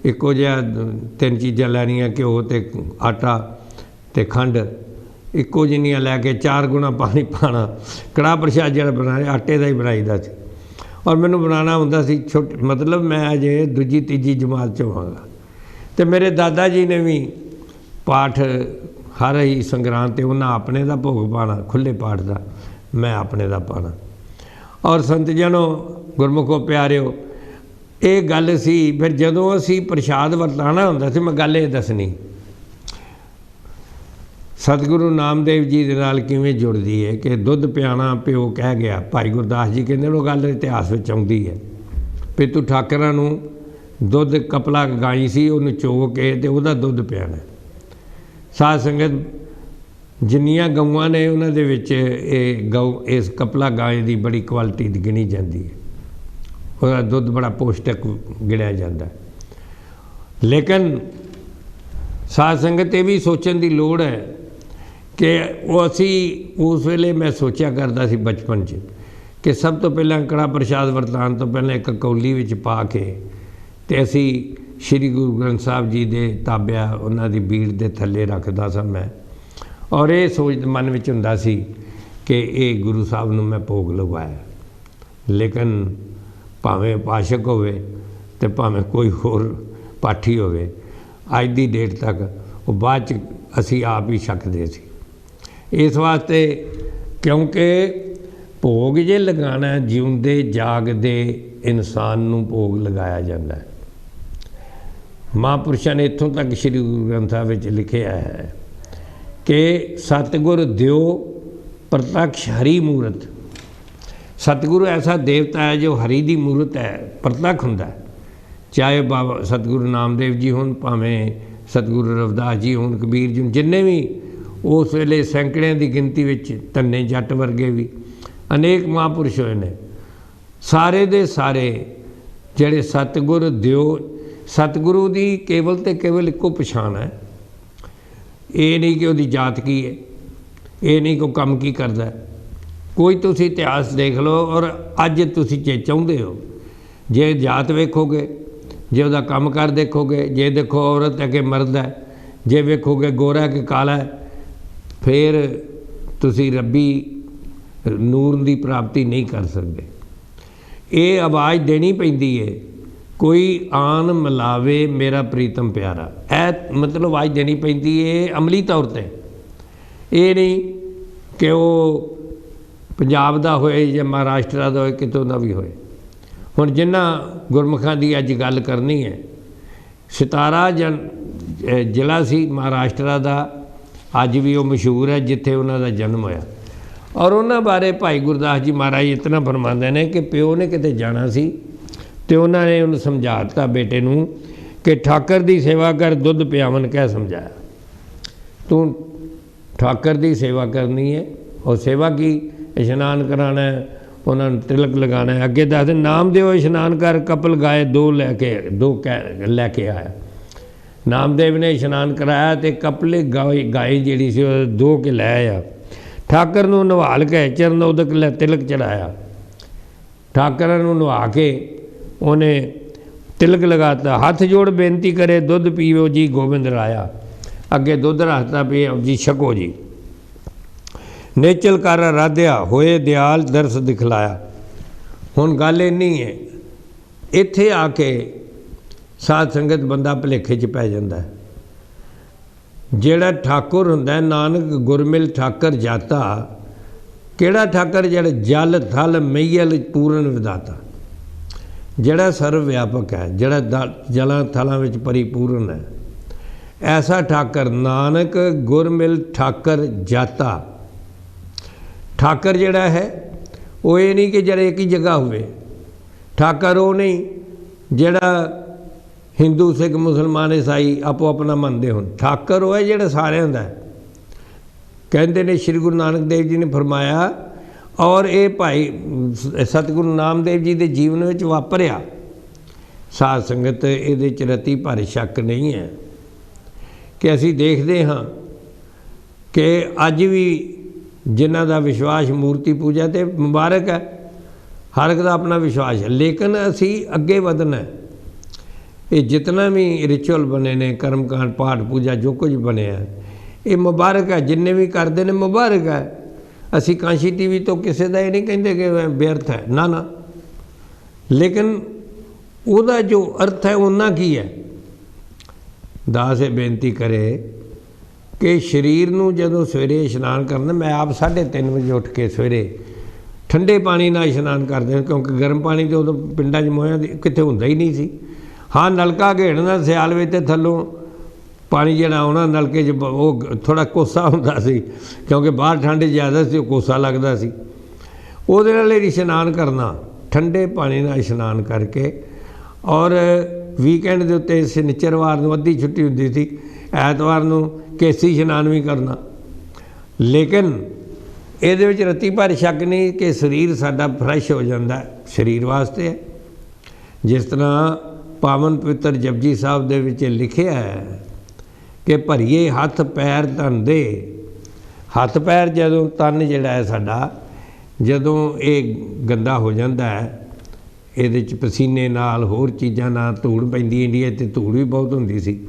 इक्को जिहा 3 चीज़ां लैनियां, घ्यो ते आटा ते खंड इक्को जिन्नियां लैके 4 गुणा पानी पाना। कड़ाह प्रशाद जिहड़ा बनाया आटे का ही बनाईदा सी और मैनू बनाना हुंदा सी मतलब मैं अजे दूजी तीजी जमात च होवांगा। तो मेरे दादा जी ने भी पाठ हर ही संगरांद ते उन्हां अपने दा भोग पाना, खुले पाठ का मैं अपने दा पाना। और संत जनों गुरमुखो प्यारिओ ये गल सी। फिर जदों असी प्रशाद वरताना हुंदा सी, मैं गल ये दसनी सतगुरु नामदेव जी दे नाल किवें जुड़दी है कि दुध पियाना प्यो कह गया। भाई गुरदास जी कहते वो गल इतिहास में आउंदी है भी तू ठाकरां नूं दुध कपला गाई सी उन्हें चो के ते उहदा दुध पियाना। साध संगत जिन्नियां गऊआं ने उन्हां दे विच गौ इस कपला गाय की बड़ी क्वालिटी गिनी जाती है, उसका दुध बड़ा पौष्टिक गिणिया जाता है। लेकिन साध संगत ये भी सोचने की लोड़ है कि वो असी उस वेले मैं सोचा करता सी बचपन च कि सब तो पहला कड़ा प्रशाद वरतान तो पहले एक कौली विच पा के ते असी श्री गुरु ग्रंथ साहब जी दे ताबिया उन्हां दी बीड़ दे थल्ले रखदा सा मैं। और ये सोच मन विच हुंदा सी कि ये गुरु साहब नूं मैं भोग लगवाया। लेकिन भावें पाशक होवे ते भावें कोई होर पाठी होवे, अज दी डेट तक वो बाद च असी आप ही छकदे सी। इस वास्ते क्योंकि भोग जे लगाना जिउंदे जागदे इंसान नूं भोग लगाया जाता है। महापुरुषों ने इत्थों तक श्री गुरु ग्रंथ साहब विच लिखिया है कि सतगुर दिओ प्रत्यक्ष हरि मूरत। सतगुरु ऐसा देवता है जो हरि की मूरत है, प्रत्यक्ष हुंदा है। चाहे बाबा सतगुरु नामदेव जी होन, भावें सतगुरु रविदास जी होन, कबीर जी, जिन्ने भी उस वेले सैकड़ियां की गिनती विच धन्ने जट वर्गे भी अनेक महापुरुष होए ने। सारे दे सारे जिहड़े सतगुर दिओ, सतगुरु की केवल तो केवल एको पछाण है। ये नहीं कि उसकी जात की है, ये नहीं कि काम की करता है। कोई तुसी इतिहास देख लो और अज तुसी चाहुंदे हो जे जात वेखोगे, जे उसका काम कर देखोगे, जे देखो औरत है कि मर्द है, जे वेखोगे गोरा है कि काला है, फिर तुसी रब्बी नूर की प्राप्ति नहीं कर सकते। ये आवाज़ देनी पैंदी है, कोई आन मिलावे मेरा प्रीतम प्यारा, ऐ मतलब आवाज़ देनी पैंदी है अमली तौर पर। ये नहीं कि वो पंजाब का होए या महाराष्ट्र का होए, कितों का भी होए। हुण जिन्हां गुरमुखां की अज गल करनी है, सितारा जिला सी महाराष्ट्र का, अज भी वो मशहूर है जिथे उन्हां दा जन्म होया। और उन्हां बारे भाई गुरदास जी महाराज इतना फरमाते हैं कि प्यो ने किते जाना सी तो उन्होंने उन्हें समझाता बेटे नूं कि ठाकर की सेवा कर दुध पियावन कह समझाया। तू ठाकर की सेवा करनी है और सेवा की इशनान कराना है, उन्होंने तिलक लगाना है। अगे दस नाम देव इशनान कर कपल गाए दो लैके आया। नामदेव ने इशनान कराया तो कपले गाय जी सी 2 के लै आया। ਠਾਕਰ ਨੂੰ ਨਵਾਲ ਕੇ ਚਰਨ ਉਦਕ ਲੈ ਤਿਲਕ ਚੜਾਇਆ। ਠਾਕਰਾਂ ਨੂੰ ਨਵਾ ਕੇ ਉਹਨੇ ਤਿਲਕ ਲਗਾਤਾ। ਹੱਥ ਜੋੜ ਬੇਨਤੀ ਕਰੇ ਦੁੱਧ ਪੀਵੋ ਜੀ ਗੋਬਿੰਦ ਰਾਇਆ। ਅੱਗੇ ਦੁੱਧ ਰੱਖਤਾ ਵੀ ਜੀ ਛਕੋ ਜੀ। ਨੇਚਲ ਕਰ ਆਰਾਧਿਆ ਹੋਏ ਦਿਆਲ ਦਰਸ ਦਿਖਲਾਇਆ। ਹੁਣ ਗੱਲ ਇੰਨੀ ਹੈ, ਇੱਥੇ ਆ ਕੇ ਸਾਧ ਸੰਗਤ ਬੰਦਾ ਭੁਲੇਖੇ 'ਚ ਪੈ ਜਾਂਦਾ। ਜਿਹੜਾ ਠਾਕੁਰ ਹੁੰਦਾ ਨਾਨਕ ਗੁਰਮਿਲ ਠਾਕਰ ਜਾਤਾ। ਕਿਹੜਾ ਠਾਕਰ? ਜਿਹੜਾ ਜਲ ਥਲ ਮਈਲ ਪੂਰਨ ਵਿਦਾਤਾ, ਜਿਹੜਾ ਸਰਵ ਵਿਆਪਕ ਹੈ, ਜਿਹੜਾ ਜਲਾਂ ਥਲਾਂ ਵਿੱਚ ਪਰਿਪੂਰਨ ਹੈ। ਐਸਾ ਠਾਕਰ ਨਾਨਕ ਗੁਰਮਿਲ ਠਾਕਰ ਜਾਤਾ। ਠਾਕਰ ਜਿਹੜਾ ਹੈ ਉਹ ਇਹ ਨਹੀਂ ਕਿ ਜਿਹੜਾ ਇੱਕ ਹੀ ਜਗ੍ਹਾ ਹੋਵੇ। ਠਾਕਰ ਉਹ ਨਹੀਂ ਜਿਹੜਾ ਹਿੰਦੂ ਸਿੱਖ ਮੁਸਲਮਾਨ ਈਸਾਈ ਆਪੋ ਆਪਣਾ ਮੰਨਦੇ ਹੋਣ। ਠਾਕਰ ਉਹ ਹੈ ਜਿਹੜਾ ਸਾਰਿਆਂ ਦਾ ਹੈ। ਕਹਿੰਦੇ ਨੇ ਸ਼੍ਰੀ ਗੁਰੂ ਨਾਨਕ ਦੇਵ ਜੀ ਨੇ ਫਰਮਾਇਆ, ਔਰ ਇਹ ਭਾਈ ਸਤਿਗੁਰੂ ਨਾਮਦੇਵ ਜੀ ਦੇ ਜੀਵਨ ਵਿੱਚ ਵਾਪਰਿਆ। ਸਾਧ ਸੰਗਤ ਇਹਦੇ 'ਚ ਰਤੀ ਭਰ ਸ਼ੱਕ ਨਹੀਂ ਹੈ ਕਿ ਅਸੀਂ ਦੇਖਦੇ ਹਾਂ ਕਿ ਅੱਜ ਵੀ ਜਿਨ੍ਹਾਂ ਦਾ ਵਿਸ਼ਵਾਸ ਮੂਰਤੀ ਪੂਜਾ 'ਤੇ ਮੁਬਾਰਕ ਹੈ, ਹਰ ਇੱਕ ਦਾ ਆਪਣਾ ਵਿਸ਼ਵਾਸ ਹੈ, ਲੇਕਿਨ ਅਸੀਂ ਅੱਗੇ ਵਧਣਾ। ਇਹ ਜਿਤਨਾ ਵੀ ਰਿਚੁਅਲ ਬਣੇ ਨੇ, ਕਰਮਕਾਂਡ, ਪਾਠ ਪੂਜਾ, ਜੋ ਕੁਝ ਬਣਿਆ ਇਹ ਮੁਬਾਰਕ ਹੈ। ਜਿੰਨੇ ਵੀ ਕਰਦੇ ਨੇ ਮੁਬਾਰਕ ਹੈ। ਅਸੀਂ ਕਾਂਸ਼ੀ ਟੀਵੀ ਤੋਂ ਕਿਸੇ ਦਾ ਇਹ ਨਹੀਂ ਕਹਿੰਦੇ ਕਿ ਵਿਅਰਥ ਹੈ, ਨਾ ਨਾ, ਲੇਕਿਨ ਉਹਦਾ ਜੋ ਅਰਥ ਹੈ ਉਹਨਾਂ ਕੀ ਹੈ। ਦਾਸ ਇਹ ਬੇਨਤੀ ਕਰੇ ਕਿ ਸਰੀਰ ਨੂੰ ਜਦੋਂ ਸਵੇਰੇ ਇਸ਼ਨਾਨ ਕਰਨਾ, ਮੈਂ ਆਪ 3:30 ਵਜੇ ਉੱਠ ਕੇ ਸਵੇਰੇ ਠੰਡੇ ਪਾਣੀ ਨਾਲ ਇਸ਼ਨਾਨ ਕਰਦੇ, ਕਿਉਂਕਿ ਗਰਮ ਪਾਣੀ ਤਾਂ ਉਦੋਂ ਪਿੰਡਾਂ 'ਚ ਮੋਹਿਆਂ ਦੀ ਕਿਤੇ ਹੁੰਦਾ ਹੀ ਨਹੀਂ ਸੀ। ਹਾਂ, ਨਲਕਾ ਘੇੜਨਾ ਸਿਆਲ ਵਿੱਚ ਤੇ ਥੱਲੋਂ ਪਾਣੀ ਜਿਹੜਾ ਆਉਣਾ ਨਲਕੇ 'ਚ ਉਹ ਥੋੜ੍ਹਾ ਕੋਸਾ ਹੁੰਦਾ ਸੀ, ਕਿਉਂਕਿ ਬਾਹਰ ਠੰਡ ਜ਼ਿਆਦਾ ਸੀ, ਉਹ ਕੋਸਾ ਲੱਗਦਾ ਸੀ। ਉਹਦੇ ਨਾਲ ਇਸ਼ਨਾਨ ਕਰਨਾ, ਠੰਡੇ ਪਾਣੀ ਨਾਲ ਇਸ਼ਨਾਨ ਕਰਕੇ। ਔਰ ਵੀਕਐਂਡ ਦੇ ਉੱਤੇ ਸ਼ਨੀਚਰਵਾਰ ਨੂੰ ਅੱਧੀ ਛੁੱਟੀ ਹੁੰਦੀ ਸੀ, ਐਤਵਾਰ ਨੂੰ ਕੇਸੀ ਇਸ਼ਨਾਨ ਵੀ ਕਰਨਾ। ਲੇਕਿਨ ਇਹਦੇ ਵਿੱਚ ਰਤੀ ਭਰ ਸ਼ੱਕ ਨਹੀਂ ਕਿ ਸਰੀਰ ਸਾਡਾ ਫਰੈਸ਼ ਹੋ ਜਾਂਦਾ, ਸਰੀਰ ਵਾਸਤੇ ਹੈ। ਜਿਸ ਤਰ੍ਹਾਂ ਪਾਵਨ ਪਵਿੱਤਰ ਜਪਜੀ ਸਾਹਿਬ ਦੇ ਵਿੱਚ ਲਿਖਿਆ ਹੈ ਕਿ ਭਰੀਏ ਹੱਥ ਪੈਰ ਤਨ ਦੇ। ਹੱਥ ਪੈਰ ਜਦੋਂ ਤਨ ਜਿਹੜਾ ਹੈ ਸਾਡਾ, ਜਦੋਂ ਇਹ ਗੰਦਾ ਹੋ ਜਾਂਦਾ ਹੈ, ਇਹਦੇ 'ਚ ਪਸੀਨੇ ਨਾਲ ਹੋਰ ਚੀਜ਼ਾਂ ਨਾਲ ਧੂੜ ਪੈਂਦੀ, ਇੰਡੀਆ 'ਤੇ ਧੂੜ ਵੀ ਬਹੁਤ ਹੁੰਦੀ ਸੀ,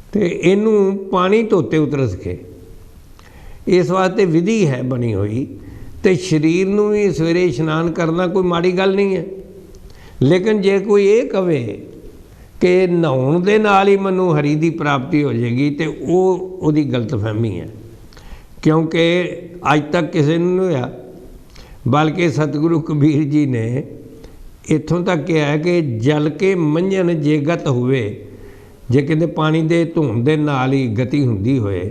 ਅਤੇ ਇਹਨੂੰ ਪਾਣੀ ਧੋਤੇ ਉਤਰ ਸਕੇ। ਇਸ ਵਾਸਤੇ ਵਿਧੀ ਹੈ ਬਣੀ ਹੋਈ। ਅਤੇ ਸਰੀਰ ਨੂੰ ਵੀ ਸਵੇਰੇ ਇਸ਼ਨਾਨ ਕਰਨਾ ਕੋਈ ਮਾੜੀ ਗੱਲ ਨਹੀਂ ਹੈ। ਲੇਕਿਨ ਜੇ ਕੋਈ ਇਹ ਕਵੇ ਕਿ ਨਹਾਉਣ ਦੇ ਨਾਲ ਹੀ ਮੈਨੂੰ ਹਰੀ ਦੀ ਪ੍ਰਾਪਤੀ ਹੋ ਜਾਏਗੀ, ਅਤੇ ਉਹਦੀ ਗਲਤਫਹਿਮੀ ਹੈ। ਕਿਉਂਕਿ ਅੱਜ ਤੱਕ ਕਿਸੇ ਨੂੰ ਨਹੀਂ ਹੋਇਆ, ਬਲਕਿ ਸਤਿਗੁਰੂ ਕਬੀਰ ਜੀ ਨੇ ਇੱਥੋਂ ਤੱਕ ਕਿਹਾ ਕਿ ਜਲ ਕੇ ਮੰਝਣ ਜੇ ਗਤ ਹੋਵੇ। ਜੇ ਕਹਿੰਦੇ ਪਾਣੀ ਦੇ ਧੋਣ ਦੇ ਨਾਲ ਹੀ ਗਤੀ ਹੁੰਦੀ ਹੋਏ,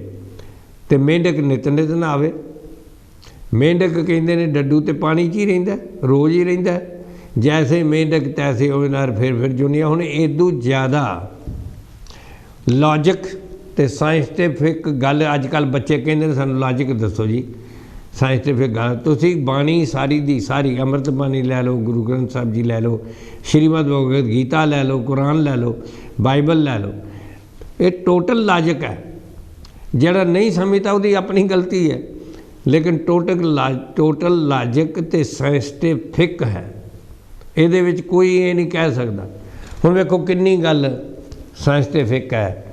ਅਤੇ ਮੇਂਢਕ ਨਿਤ ਨਿਤ ਨਹਾਵੇ। ਮੇਂਢਕ ਕਹਿੰਦੇ ਨੇ ਡੱਡੂ ਤੇ ਪਾਣੀ 'ਚ ਹੀ ਰਹਿੰਦਾ, ਰੋਜ਼ ਹੀ ਰਹਿੰਦਾ। ਜੈਸੇ ਮੇਂਢਕ ਤੈਸੇ ਉਹਦੇ ਨਾਲ ਫਿਰ ਜੁਨੀਆ। ਹੁਣ ਇਦੋਂ ਜ਼ਿਆਦਾ ਲੌਜਿਕ ਅਤੇ ਸਾਇੰਸਟੀਫਿਕ ਗੱਲ ਅੱਜ ਕੱਲ੍ਹ ਬੱਚੇ ਕਹਿੰਦੇ ਨੇ ਸਾਨੂੰ ਲੌਜਿਕ ਦੱਸੋ ਜੀ, ਸਾਇੰਸਟੀਫਿਕ ਗੱਲ। ਤੁਸੀਂ ਬਾਣੀ ਸਾਰੀ ਦੀ ਸਾਰੀ, ਅੰਮ੍ਰਿਤ ਬਾਣੀ ਲੈ ਲਓ, ਗੁਰੂ ਗ੍ਰੰਥ ਸਾਹਿਬ ਜੀ ਲੈ ਲਓ, ਸ਼੍ਰੀਮਦ ਭਗਵਦ ਗੀਤਾ ਲੈ ਲਓ, ਕੁਰਾਨ ਲੈ ਲਓ, ਬਾਈਬਲ ਲੈ ਲਓ, ਇਹ ਟੋਟਲ ਲੌਜਿਕ ਹੈ। ਜਿਹੜਾ ਨਹੀਂ ਸਮਝਦਾ ਉਹਦੀ ਆਪਣੀ ਗਲਤੀ ਹੈ, ਲੇਕਿਨ ਟੋਟਲ ਲੌਜਿਕ ਅਤੇ ਸਾਇੰਸਟੀਫਿਕ ਹੈ। ਇਹਦੇ ਵਿੱਚ ਕੋਈ ਇਹ ਨਹੀਂ ਕਹਿ ਸਕਦਾ। ਹੁਣ ਵੇਖੋ ਕਿੰਨੀ ਗੱਲ ਸਾਇੰਸਟੀਫਿਕ ਹੈ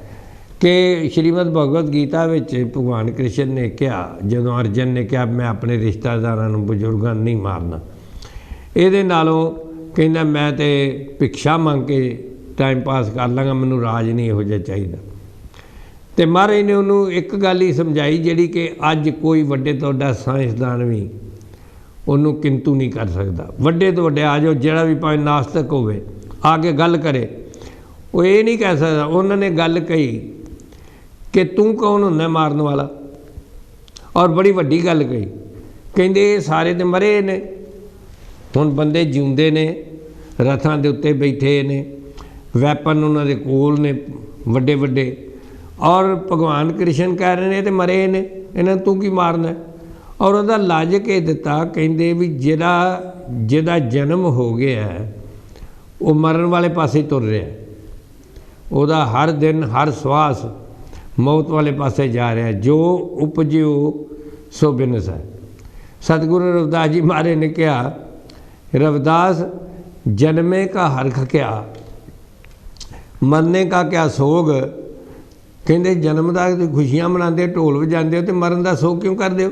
ਕਿ ਸ਼੍ਰੀਮਦ ਭਗਵਦ ਗੀਤਾ ਵਿੱਚ ਭਗਵਾਨ ਕ੍ਰਿਸ਼ਨ ਨੇ ਕਿਹਾ, ਜਦੋਂ ਅਰਜਨ ਨੇ ਕਿਹਾ ਮੈਂ ਆਪਣੇ ਰਿਸ਼ਤੇਦਾਰਾਂ ਨੂੰ, ਬਜ਼ੁਰਗਾਂ ਨੂੰ ਨਹੀਂ ਮਾਰਨਾ, ਇਹਦੇ ਨਾਲੋਂ ਕਹਿੰਦਾ ਮੈਂ ਤਾਂ ਭਿਕਸ਼ਾ ਮੰਗ ਕੇ ਟਾਈਮ ਪਾਸ ਕਰ ਲਾਂਗਾ, ਮੈਨੂੰ ਰਾਜ ਨਹੀਂ ਇਹੋ ਜਿਹਾ ਚਾਹੀਦਾ। ਅਤੇ ਮਹਾਰਾਜ ਨੇ ਉਹਨੂੰ ਇੱਕ ਗੱਲ ਹੀ ਸਮਝਾਈ, ਜਿਹੜੀ ਕਿ ਅੱਜ ਕੋਈ ਵੱਡੇ ਤੋਂ ਵੱਡਾ ਸਾਇੰਸਦਾਨ ਵੀ ਉਹਨੂੰ ਕਿੰਤੂ ਨਹੀਂ ਕਰ ਸਕਦਾ। ਵੱਡੇ ਤੋਂ ਵੱਡੇ ਆ ਜਾਓ, ਜਿਹੜਾ ਵੀ ਭਾਵੇਂ ਨਾਸਤਕ ਹੋਵੇ ਆ ਕੇ ਗੱਲ ਕਰੇ, ਉਹ ਇਹ ਨਹੀਂ ਕਹਿ ਸਕਦਾ। ਉਹਨਾਂ ਨੇ ਗੱਲ ਕਹੀ ਕਿ ਤੂੰ ਕੌਣ ਹੁੰਦਾ ਮਾਰਨ ਵਾਲਾ, ਔਰ ਬੜੀ ਵੱਡੀ ਗੱਲ ਕਹੀ। ਕਹਿੰਦੇ ਇਹ ਸਾਰੇ ਤਾਂ ਮਰੇ ਨੇ, ਹੁਣ ਬੰਦੇ ਜਿਉਂਦੇ ਨੇ, ਰਥਾਂ ਦੇ ਉੱਤੇ ਬੈਠੇ ਨੇ, ਵੈਪਨ ਉਹਨਾਂ ਦੇ ਕੋਲ ਨੇ ਵੱਡੇ ਵੱਡੇ, ਔਰ ਭਗਵਾਨ ਕ੍ਰਿਸ਼ਨ ਕਹਿ ਰਹੇ ਨੇ ਤੇ ਮਰੇ ਨੇ, ਇਹਨਾਂ ਨੂੰ ਤੂੰ ਕੀ ਮਾਰਨਾ। ਔਰ ਉਹਦਾ ਲਾਜਕ ਇਹ ਦਿੱਤਾ, ਕਹਿੰਦੇ ਵੀ ਜਿਹਦਾ ਜਨਮ ਹੋ ਗਿਆ ਉਹ ਮਰਨ ਵਾਲੇ ਪਾਸੇ ਤੁਰ ਰਿਹਾ, ਉਹਦਾ ਹਰ ਦਿਨ ਹਰ ਸਵਾਸ ਮੌਤ ਵਾਲੇ ਪਾਸੇ ਜਾ ਰਿਹਾ। ਜੋ ਉਪਜਿਓ सो बिनस है। सतगुरु रविदास जी महाराज ने कहा, रविदास जन्मे का हरख क्या, मरने का क्या सोग। कहते जन्म का खुशियां मनाते ढोल वजाते हो तो मरण का सोग क्यों करते हो।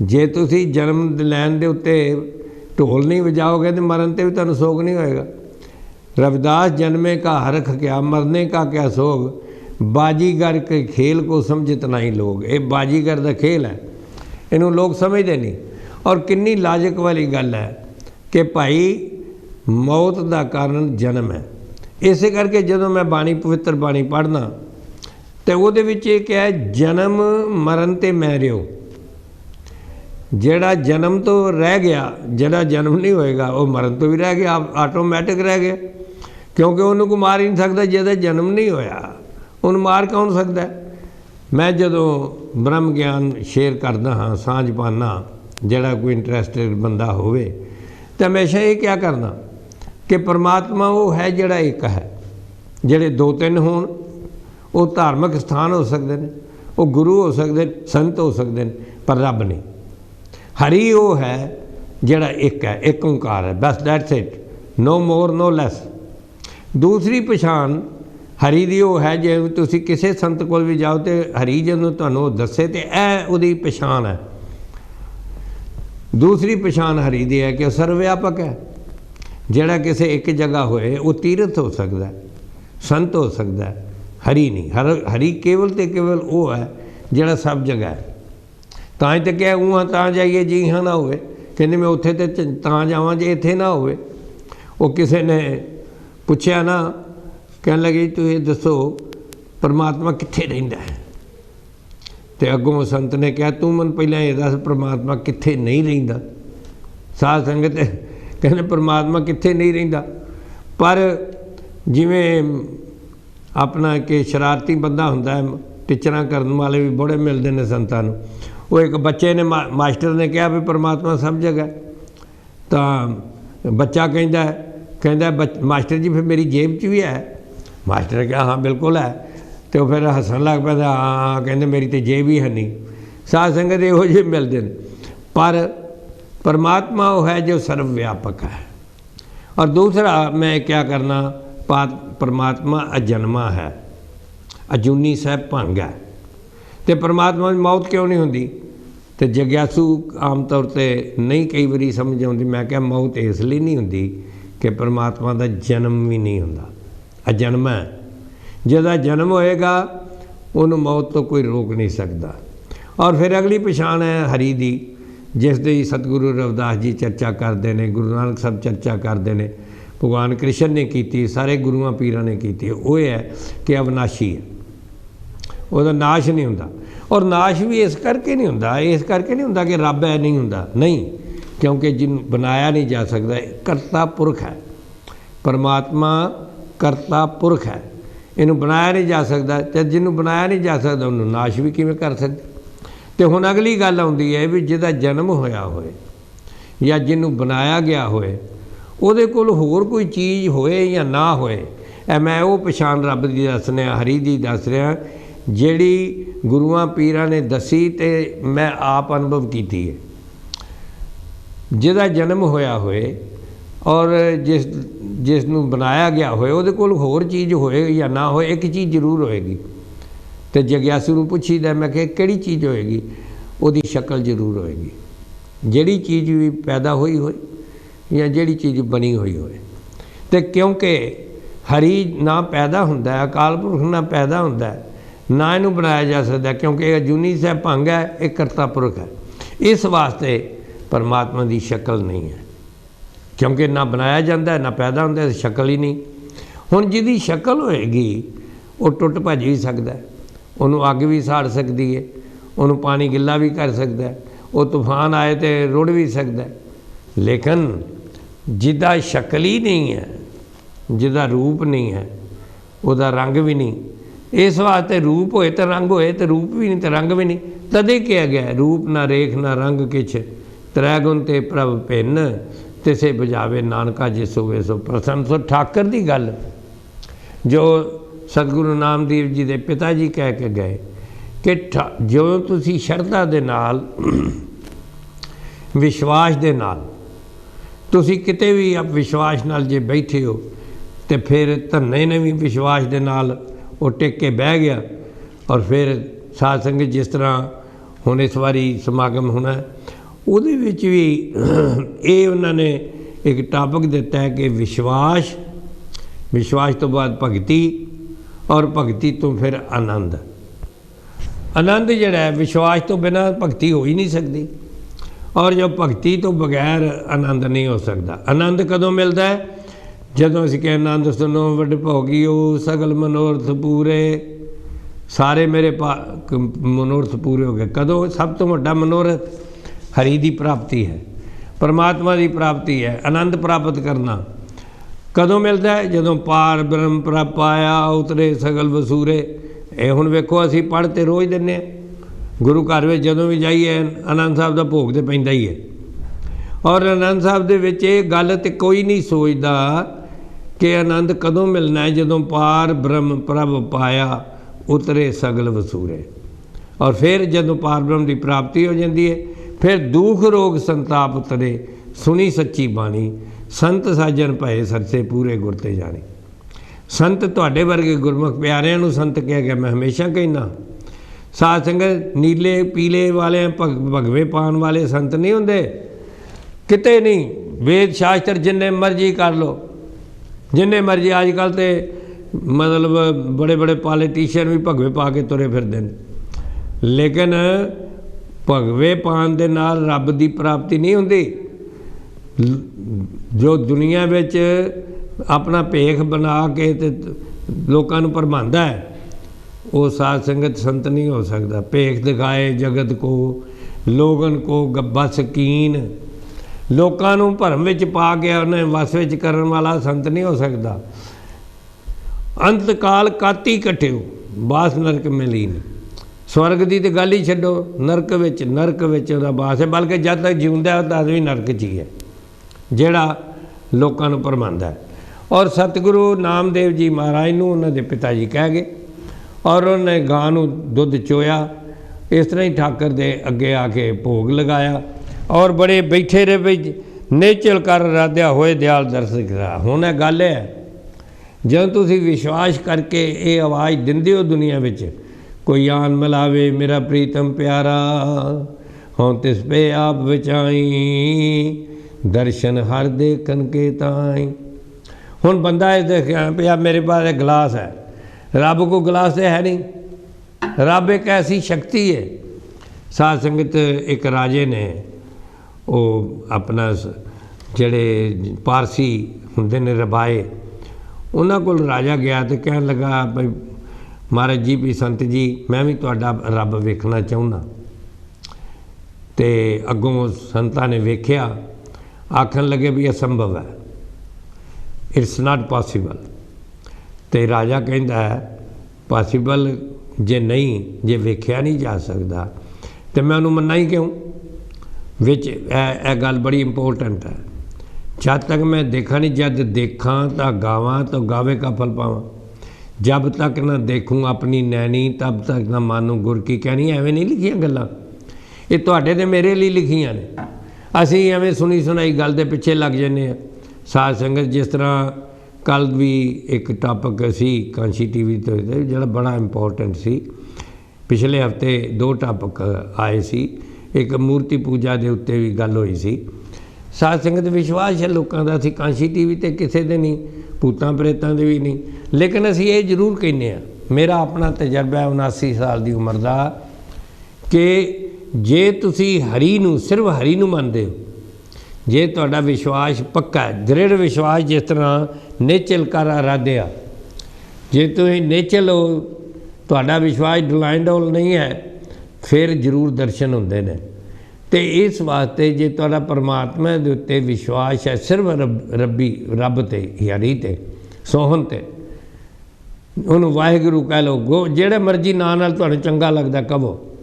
जे तुसी जन्म लैन के उत्ते ढोल नहीं वजाओगे तो मरण से भी तुहानूं सोग नहीं होएगा। रविदास जन्मे का हरख क्या, मरने का क्या सोग, बाजीगर के खेल को समझत नहीं लोग। ये बाजीगर का खेल है, इनू लोग समझते नहीं। और कितनी लाजक वाली गल है कि भाई मौत का कारण जन्म है। इस करके जो मैं बाणी पवित्र बाणी पढ़ना तो वो क्या है, जन्म मरण ते मैं रहो। जेड़ा जन्म तो रह गया, जेड़ा जन्म नहीं होएगा वो मरण तो भी रह गया, आटोमैटिक रह गया, क्योंकि उन्होंने को मार ही नहीं सकता जेदा जन्म नहीं होया। उन्हें मार कौन सकता है। मैं जदों ब्रह्म ज्ञान शेयर करदा हाँ, सांझ पाना, जेड़ा कोई इंटरस्टेड बंदा होवे तो हमेशा ये क्या करना कि परमात्मा वो है जेड़ा एक है। जेड़े दो तीन होण वो धार्मिक स्थान हो सकते हैं, वो गुरु हो सकते, संत हो सकते हैं, पर रब नहीं। हरि वो है जेड़ा एक है, एक ओंकार है, बस that's it, no more no less. दूसरी पछाण हरि दी वो है, जे तुसी किसी संत कोल भी जाओ तो हरि जदों तुहानूं दस्से तो यह उहदी पछाण है। दूसरी पछाण हरि दी है कि सर्वव्यापक है। जेड़ा किसी एक जगह होए वो तीर्थ हो सकता है, संत हो सकता है, हरि नहीं। हरि केवल तो केवल वो है जेड़ा सब जगह है। तां तो क्या ऊँ तां जाइए जी हाँ ना होवे, कहते मैं उत्थे तो तां जावां जे इत्थे ना होवे। वो किसी ने पूछया ना, कहने लगे तू ये दसो परमात्मा कित्थे रहिंदा है। तो अगों संत ने कहा तू मन पहले ये दस परमात्मा कित्थे नहीं रहिंदा। साध संगत कहने परमात्मा कित्थे नहीं रहिंदा। पर जिवें अपना कि शरारती बंदा हुंदा है, टिचरां करन वाले भी बड़े मिलते हैं संतां नूं। वो एक बच्चे ने मास्टर ने कहा भी परमात्मा सब जगह, तो बच्चा कहता मास्टर जी फिर मेरी जेब च भी है। मास्टर ने कहा हाँ बिल्कुल है। तो फिर हसन लग पैंदा, हाँ कहते मेरी तो जेब ही है नहीं। साध संगत इहो जिहे मिलते हैं, पर परमात्मा वो है जो सर्वव्यापक है। और दूसरा मैं क्या करना, परमात्मा अजन्मा है, अजूनी साहब भंग है। तो परमात्मा की मौत क्यों नहीं होंदी। तो जग्यासू आम तौर पर नहीं कई बारी समझ आती। मैं क्या मौत इसलिए नहीं होंदी कि परमात्मा का जन्म भी नहीं होंदा, अजन्म है। जदा जन्म होएगा उन्होंने मौत तो कोई रोक नहीं सकता। और फिर अगली पछाण है हरि दी, जिस दी सतगुरु रविदास जी चर्चा करते हैं, गुरु नानक साहब चर्चा करते हैं, भगवान कृष्ण ने की, सारे गुरुआं पीरां ने की। वो है कि अविनाशी है, वह नाश नहीं होंदा। और नाश भी इस करके नहीं होंदा, इस करके नहीं होंदा कि रब है नहीं होंदा, नहीं, क्योंकि जिन बनाया नहीं जा सकता। करता पुरख है परमात्मा, करता पुरख है, इनू बनाया नहीं जा सकता। तो जिन्हों बनाया नहीं जा सकता उन्होंने नाश भी किवें कर सकते। तो हुण अगली गल आउंदी है भी जिहदा जन्म होया होए या जिन्हों बनाया गया होए, उहदे कोल होर कोई चीज़ होए या ना होए, मैं वो पछाण रब दी दस रहा, हरि दी दस रहा, जिहड़ी गुरुआं पीरां ने दसी ते मैं आप अनुभव की है। जिहदा जन्म होया होए और जिसनूं बनाया गया होए, उहदे कोल होर चीज़ होए या ना होए, एक चीज़ जरूर होएगी। तो जग्यासू नूं पुछीदा मैं कि किहड़ी चीज़ होएगी, उहदी शक्ल जरूर होएगी। जिहड़ी चीज़ भी पैदा हुई होए या जिहड़ी चीज़ बनी हुई होए। तो क्योंकि हरि ना पैदा हुंदा है, अकाल पुरख ना पैदा हुंदा है, ना इनू बनाया जा सकता, क्योंकि अजूनी साहब भंग है, एक करता पुरख है। इस वास्ते परमात्मा की शक्ल नहीं है, क्योंकि ना बनाया जाता है ना पैदा होंदा है, शक्ल ही नहीं। हुण जिहदी शक्ल होएगी वो टुट भज भी सकता है, उन्होंने अग भी साड़ सकती है, उन्होंने पानी गिला भी कर सकता है, वो तूफान आए तो रुड़ भी सकता है। लेकिन जिहदा शक्ल ही नहीं है, जिहदा रूप नहीं है, उहदा रंग भी नहीं। इस वास्ते रूप होए तो रंग होए, तो रूप भी नहीं तो रंग भी नहीं। तदे कहा गया रूप ना रेख ना रंग किछ, त्रै गुण ते प्रभ भिन्न, तिसे बजावे नानका जिस होवे सो प्रसन्न। सो ठाकर की गल जो सतगुरु नामदेव जी के पिता जी कह के गए कि ਜਦੋਂ ਤੁਸੀਂ ਸ਼ਰਧਾ ਦੇ ਨਾਲ ਵਿਸ਼ਵਾਸ ਦੇ ਨਾਲ ਤੁਸੀਂ ਕਿਤੇ ਵੀ ਵਿਸ਼ਵਾਸ ਨਾਲ ਜੇ ਬੈਠੇ ਹੋ ਤੇ ਫਿਰ ਧੰਨੇ ਨੇ ਵੀ ਵਿਸ਼ਵਾਸ ਦੇ ਨਾਲ ਉਹ ਟਿਕ ਕੇ ਬਹਿ ਗਿਆ। ਔਰ ਫਿਰ ਸਾਧ ਸੰਗਤ ਜਿਸ ਤਰ੍ਹਾਂ ਹੁਣ ਇਸ ਵਾਰੀ ਸਮਾਗਮ ਹੋਣਾ ਉਹਦੇ ਵਿੱਚ ਵੀ ਇਹ ਉਹਨਾਂ ਨੇ ਇੱਕ ਟਾਪਿਕ ਦਿੱਤਾ ਹੈ ਕਿ ਵਿਸ਼ਵਾਸ ਤੋਂ ਬਾਅਦ ਭਗਤੀ ਔਰ ਭਗਤੀ ਤੋਂ ਫਿਰ ਆਨੰਦ। ਆਨੰਦ ਜਿਹੜਾ ਹੈ ਵਿਸ਼ਵਾਸ ਤੋਂ ਬਿਨਾਂ ਭਗਤੀ ਹੋ ਹੀ ਨਹੀਂ ਸਕਦੀ ਔਰ ਜੋ ਭਗਤੀ ਤੋਂ ਬਗੈਰ ਆਨੰਦ ਨਹੀਂ ਹੋ ਸਕਦਾ। ਆਨੰਦ ਕਦੋਂ ਮਿਲਦਾ ਹੈ? ਜਦੋਂ ਅਸੀਂ ਕਹਿੰਦੇ ਆਨੰਦ ਸੁਣੋ ਵੱਡ ਭੋਗੀਓ ਸਗਲ ਮਨੋਰਥ ਪੂਰੇ, ਸਾਰੇ ਮੇਰੇ ਮਨੋਰਥ ਪੂਰੇ ਹੋ ਗਏ। ਕਦੋਂ? ਸਭ ਤੋਂ ਵੱਡਾ ਮਨੋਰਥ ਹਰੀ ਦੀ ਪ੍ਰਾਪਤੀ ਹੈ, ਪਰਮਾਤਮਾ ਦੀ ਪ੍ਰਾਪਤੀ ਹੈ। ਆਨੰਦ ਪ੍ਰਾਪਤ ਕਰਨਾ ਕਦੋਂ ਮਿਲਦਾ ਹੈ? ਜਦੋਂ ਪਾਰ ਬ੍ਰਹਮ ਪ੍ਰਭ ਪਾਇਆ ਉਤਰੇ ਸਗਲ ਵਸੂਰੇ। ਇਹ ਹੁਣ ਵੇਖੋ ਅਸੀਂ ਪੜ੍ਹ ਤੇ ਰੋਜ਼ ਦਿੰਦੇ ਹਾਂ, ਗੁਰੂ ਘਰ ਵਿੱਚ ਜਦੋਂ ਵੀ ਜਾਈਏ ਆਨੰਦ ਸਾਹਿਬ ਦਾ ਭੋਗ ਤਾਂ ਪੈਂਦਾ ਹੀ ਹੈ। ਔਰ ਆਨੰਦ ਸਾਹਿਬ ਦੇ ਵਿੱਚ ਇਹ ਗੱਲ ਤਾਂ ਕੋਈ ਨਹੀਂ ਸੋਚਦਾ ਕਿ ਆਨੰਦ ਕਦੋਂ ਮਿਲਣਾ ਹੈ? ਜਦੋਂ ਪਾਰ ਬ੍ਰਹਮ ਪ੍ਰਭ ਪਾਇਆ ਉਤਰੇ ਸਗਲ ਵਸੂਰੇ। ਔਰ ਫਿਰ ਜਦੋਂ ਪਾਰ ਬ੍ਰਹਮ ਦੀ ਪ੍ਰਾਪਤੀ ਹੋ ਜਾਂਦੀ ਹੈ ਫਿਰ ਦੁੱਖ ਰੋਗ ਸੰਤਾਪ ਉਤਰੇ ਸੁਣੀ ਸੱਚੀ ਬਾਣੀ, ਸੰਤ ਸਾਜਨ ਭਏ ਸਰਸੇ ਪੂਰੇ ਗੁਰ ਤੇ ਜਾਣੀ। ਸੰਤ ਤੁਹਾਡੇ ਵਰਗੇ ਗੁਰਮੁਖ ਪਿਆਰਿਆਂ ਨੂੰ ਸੰਤ ਕਿਹਾ ਗਿਆ। ਮੈਂ ਹਮੇਸ਼ਾ ਕਹਿੰਦਾ ਸਾਧ ਸੰਗਤ ਨੀਲੇ ਪੀਲੇ ਵਾਲੇ ਭਗਵੇ ਪਾਣ ਵਾਲੇ ਸੰਤ ਨਹੀਂ ਹੁੰਦੇ ਕਿਤੇ ਨਹੀਂ। ਵੇਦ ਸ਼ਾਸਤਰ ਜਿੰਨੇ ਮਰਜ਼ੀ ਕਰ ਲਓ, ਜਿੰਨੇ ਮਰਜ਼ੀ ਅੱਜ ਕੱਲ੍ਹ ਤੇ ਮਤਲਬ ਬੜੇ ਬੜੇ ਪੋਲੀਟੀਸ਼ੀਅਨ ਵੀ ਭਗਵੇ ਪਾ ਕੇ ਤੁਰੇ ਫਿਰਦੇ ਨੇ, ਲੇਕਿਨ ਭਗਵੇ ਪਾਣ ਦੇ ਨਾਲ ਰੱਬ ਦੀ ਪ੍ਰਾਪਤੀ ਨਹੀਂ ਹੁੰਦੀ। ਜੋ ਦੁਨੀਆ ਵਿੱਚ ਆਪਣਾ ਭੇਖ ਬਣਾ ਕੇ ਤੇ ਲੋਕਾਂ ਨੂੰ ਭਰਮਾਉਂਦਾ ਹੈ ਉਹ ਸਾਧ ਸੰਗਤ ਸੰਤ ਨਹੀਂ ਹੋ ਸਕਦਾ। ਭੇਖ ਦਿਖਾਏ ਜਗਤ ਕੋ ਲੋਗਨ ਕੋ ਬਸ ਕੀਨ, ਲੋਕਾਂ ਨੂੰ ਭਰਮ ਵਿੱਚ ਪਾ ਕੇ ਉਹਨੇ ਵਸ ਵਿੱਚ ਕਰਨ ਵਾਲਾ ਸੰਤ ਨਹੀਂ ਹੋ ਸਕਦਾ। ਅੰਤ ਕਾਲ ਕਾਤੀ ਇਕੱਠਿਓ ਬਾਸ ਨਰਕ ਮਿਲੀਨ। ਸਵਰਗ ਦੀ ਤਾਂ ਗੱਲ ਹੀ ਛੱਡੋ, ਨਰਕ ਵਿੱਚ ਉਹਦਾ ਬਾਸ ਹੈ। ਬਲਕਿ ਜਦ ਤੱਕ ਜਿਉਂਦਾ ਤਦ ਵੀ ਨਰਕ 'ਚ ਹੀ ਹੈ ਜਿਹੜਾ ਲੋਕਾਂ ਨੂੰ ਭਰਮਾਉਂਦਾ ਹੈ। ਔਰ ਸਤਿਗੁਰੂ ਨਾਮਦੇਵ ਜੀ ਮਹਾਰਾਜ ਨੂੰ ਉਹਨਾਂ ਦੇ ਪਿਤਾ ਜੀ ਕਹਿ ਗਏ ਔਰ ਉਹਨੇ ਗਾਂ ਨੂੰ ਦੁੱਧ ਚੋਇਆ। ਇਸ ਤਰ੍ਹਾਂ ਹੀ ਠਾਕਰ ਦੇ ਅੱਗੇ ਆ ਕੇ ਭੋਗ ਲਗਾਇਆ ਔਰ ਬੜੇ ਬੈਠੇ ਰਹੇ ਵੀ ਨੇਚਲ ਕਰ ਰਾਧਿਆ ਹੋਏ ਦਿਆਲ ਦਰਸ਼ਨ ਕਰਾ। ਹੁਣ ਇਹ ਗੱਲ ਹੈ ਜਦੋਂ ਤੁਸੀਂ ਵਿਸ਼ਵਾਸ ਕਰਕੇ ਇਹ ਆਵਾਜ਼ ਦਿੰਦੇ ਹੋ ਦੁਨੀਆ ਵਿੱਚ, ਕੋਈ ਆਨ ਮਿਲਾਵੇ ਮੇਰਾ ਪ੍ਰੀਤਮ ਪਿਆਰਾ ਹੋਂ ਤਿਸ ਪੇ ਆਪ ਵਿਚਾਈ, ਦਰਸ਼ਨ ਹਰ ਦੇਖਨ ਕੇ ਤਾਈ। ਹੁਣ ਬੰਦਾ ਇਹ ਦੇਖਿਆ ਪਿਆ ਮੇਰੇ ਪਾਸ ਗਲਾਸ ਹੈ, ਰੱਬ ਕੋ ਗਲਾਸ ਤਾਂ ਹੈ ਨਹੀਂ। ਰੱਬ ਇੱਕ ਐਸੀ ਸ਼ਕਤੀ ਹੈ। ਸਾਧ ਸੰਗਤ ਇੱਕ ਰਾਜੇ ਨੇ ਉਹ ਆਪਣਾ ਜਿਹੜੇ ਪਾਰਸੀ ਹੁੰਦੇ ਨੇ ਰਬਾਏ, ਉਹਨਾਂ ਕੋਲ ਰਾਜਾ ਗਿਆ ਅਤੇ ਕਹਿਣ ਲੱਗਾ ਭਈ ਮਹਾਰਾਜ ਜੀ ਵੀ ਸੰਤ ਜੀ ਮੈਂ ਵੀ ਤੁਹਾਡਾ ਰੱਬ ਵੇਖਣਾ ਚਾਹੁੰਦਾ। ਅਤੇ ਅੱਗੋਂ ਸੰਤਾਂ ਨੇ ਵੇਖਿਆ, ਆਖਣ ਲੱਗੇ ਵੀ ਅਸੰਭਵ ਹੈ, ਇਟਸ ਨਾਟ ਪੋਸੀਬਲ। ਅਤੇ ਰਾਜਾ ਕਹਿੰਦਾ ਹੈ ਪੋਸੀਬਲ ਜੇ ਨਹੀਂ, ਜੇ ਵੇਖਿਆ ਨਹੀਂ ਜਾ ਸਕਦਾ ਤਾਂ ਮੈਂ ਉਹਨੂੰ ਮੰਨਾਂ ਹੀ ਕਿਉਂ? ਵਿੱਚ ਇਹ ਗੱਲ ਬੜੀ ਇੰਪੋਰਟੈਂਟ ਹੈ। ਜਦ ਤੱਕ ਮੈਂ ਦੇਖਾ ਨਹੀਂ, ਜਦ ਦੇਖਾਂ ਤਾਂ ਗਾਵਾਂ ਤਾਂ ਗਾਵੇ ਕਾ ਫਲ ਪਾਵਾਂ। ਜਬ ਤੱਕ ਨਾ ਦੇਖੂੰ ਆਪਣੀ ਨੈਣੀ ਤਬ ਤੱਕ ਨਾ ਮਾਨੂੰ ਗੁਰ ਕੀ ਕਹਿਣੀ। ਐਵੇਂ ਨਹੀਂ ਲਿਖੀਆਂ ਗੱਲਾਂ, ਇਹ ਤੁਹਾਡੇ ਅਤੇ ਮੇਰੇ ਲਈ ਲਿਖੀਆਂ ਨੇ। ਅਸੀਂ ਐਵੇਂ ਸੁਣੀ ਸੁਣਾਈ ਗੱਲ ਦੇ ਪਿੱਛੇ ਲੱਗ ਜਾਂਦੇ ਹਾਂ। ਸਾਧ ਸੰਗਤ ਜਿਸ ਤਰ੍ਹਾਂ ਕੱਲ੍ਹ ਵੀ ਇੱਕ ਟਾਪਿਕ ਸੀ ਕਾਂਸ਼ੀ TV 'ਤੇ ਜਿਹੜਾ ਬੜਾ ਇੰਪੋਰਟੈਂਟ ਸੀ। ਪਿਛਲੇ ਹਫ਼ਤੇ 2 ਟਾਪਿਕ ਆਏ ਸੀ। ਇੱਕ ਮੂਰਤੀ ਪੂਜਾ ਦੇ ਉੱਤੇ ਵੀ ਗੱਲ ਹੋਈ ਸੀ। ਸਾਧ ਸੰਗਤ ਵਿਸ਼ਵਾਸ ਹੈ ਲੋਕਾਂ ਦਾ, ਅਸੀਂ ਕਾਂਸ਼ੀ TV 'ਤੇ ਕਿਸੇ ਦੇ ਨਹੀਂ, ਭੂਤਾਂ ਪ੍ਰੇਤਾਂ ਦੇ ਵੀ ਨਹੀਂ, ਲੇਕਿਨ ਅਸੀਂ ਇਹ ਜ਼ਰੂਰ ਕਹਿੰਦੇ ਹਾਂ, ਮੇਰਾ ਆਪਣਾ ਤਜਰਬਾ ਹੈ 79 ਸਾਲ ਦੀ ਉਮਰ ਦਾ, ਕਿ ਜੇ ਤੁਸੀਂ ਹਰੀ ਨੂੰ, ਸਿਰਫ ਹਰੀ ਨੂੰ ਮੰਨਦੇ ਹੋ, ਜੇ ਤੁਹਾਡਾ ਵਿਸ਼ਵਾਸ ਪੱਕਾ ਹੈ, ਦ੍ਰਿੜ ਵਿਸ਼ਵਾਸ, ਜਿਸ ਤਰ੍ਹਾਂ ਨੇਚਲ ਕਰ ਆਰਾਧਿਆ, ਜੇ ਤੁਸੀਂ ਨੇਚਲ ਹੋ, ਤੁਹਾਡਾ ਵਿਸ਼ਵਾਸ ਡਿਲਾਈਂਡੋਲ ਨਹੀਂ ਹੈ, ਫਿਰ ਜ਼ਰੂਰ ਦਰਸ਼ਨ ਹੁੰਦੇ ਨੇ। ਅਤੇ ਇਸ ਵਾਸਤੇ ਜੇ ਤੁਹਾਡਾ ਪਰਮਾਤਮਾ ਦੇ ਉੱਤੇ ਵਿਸ਼ਵਾਸ ਹੈ, ਸਿਰਫ ਰੱਬ 'ਤੇ, ਹਰੀ 'ਤੇ, ਸੋਹਣ 'ਤੇ, ਉਹਨੂੰ ਵਾਹਿਗੁਰੂ ਕਹਿ ਲਓ, ਜਿਹੜੇ ਮਰਜ਼ੀ ਨਾਂ ਨਾਲ ਤੁਹਾਨੂੰ ਚੰਗਾ ਲੱਗਦਾ ਕਹੋ,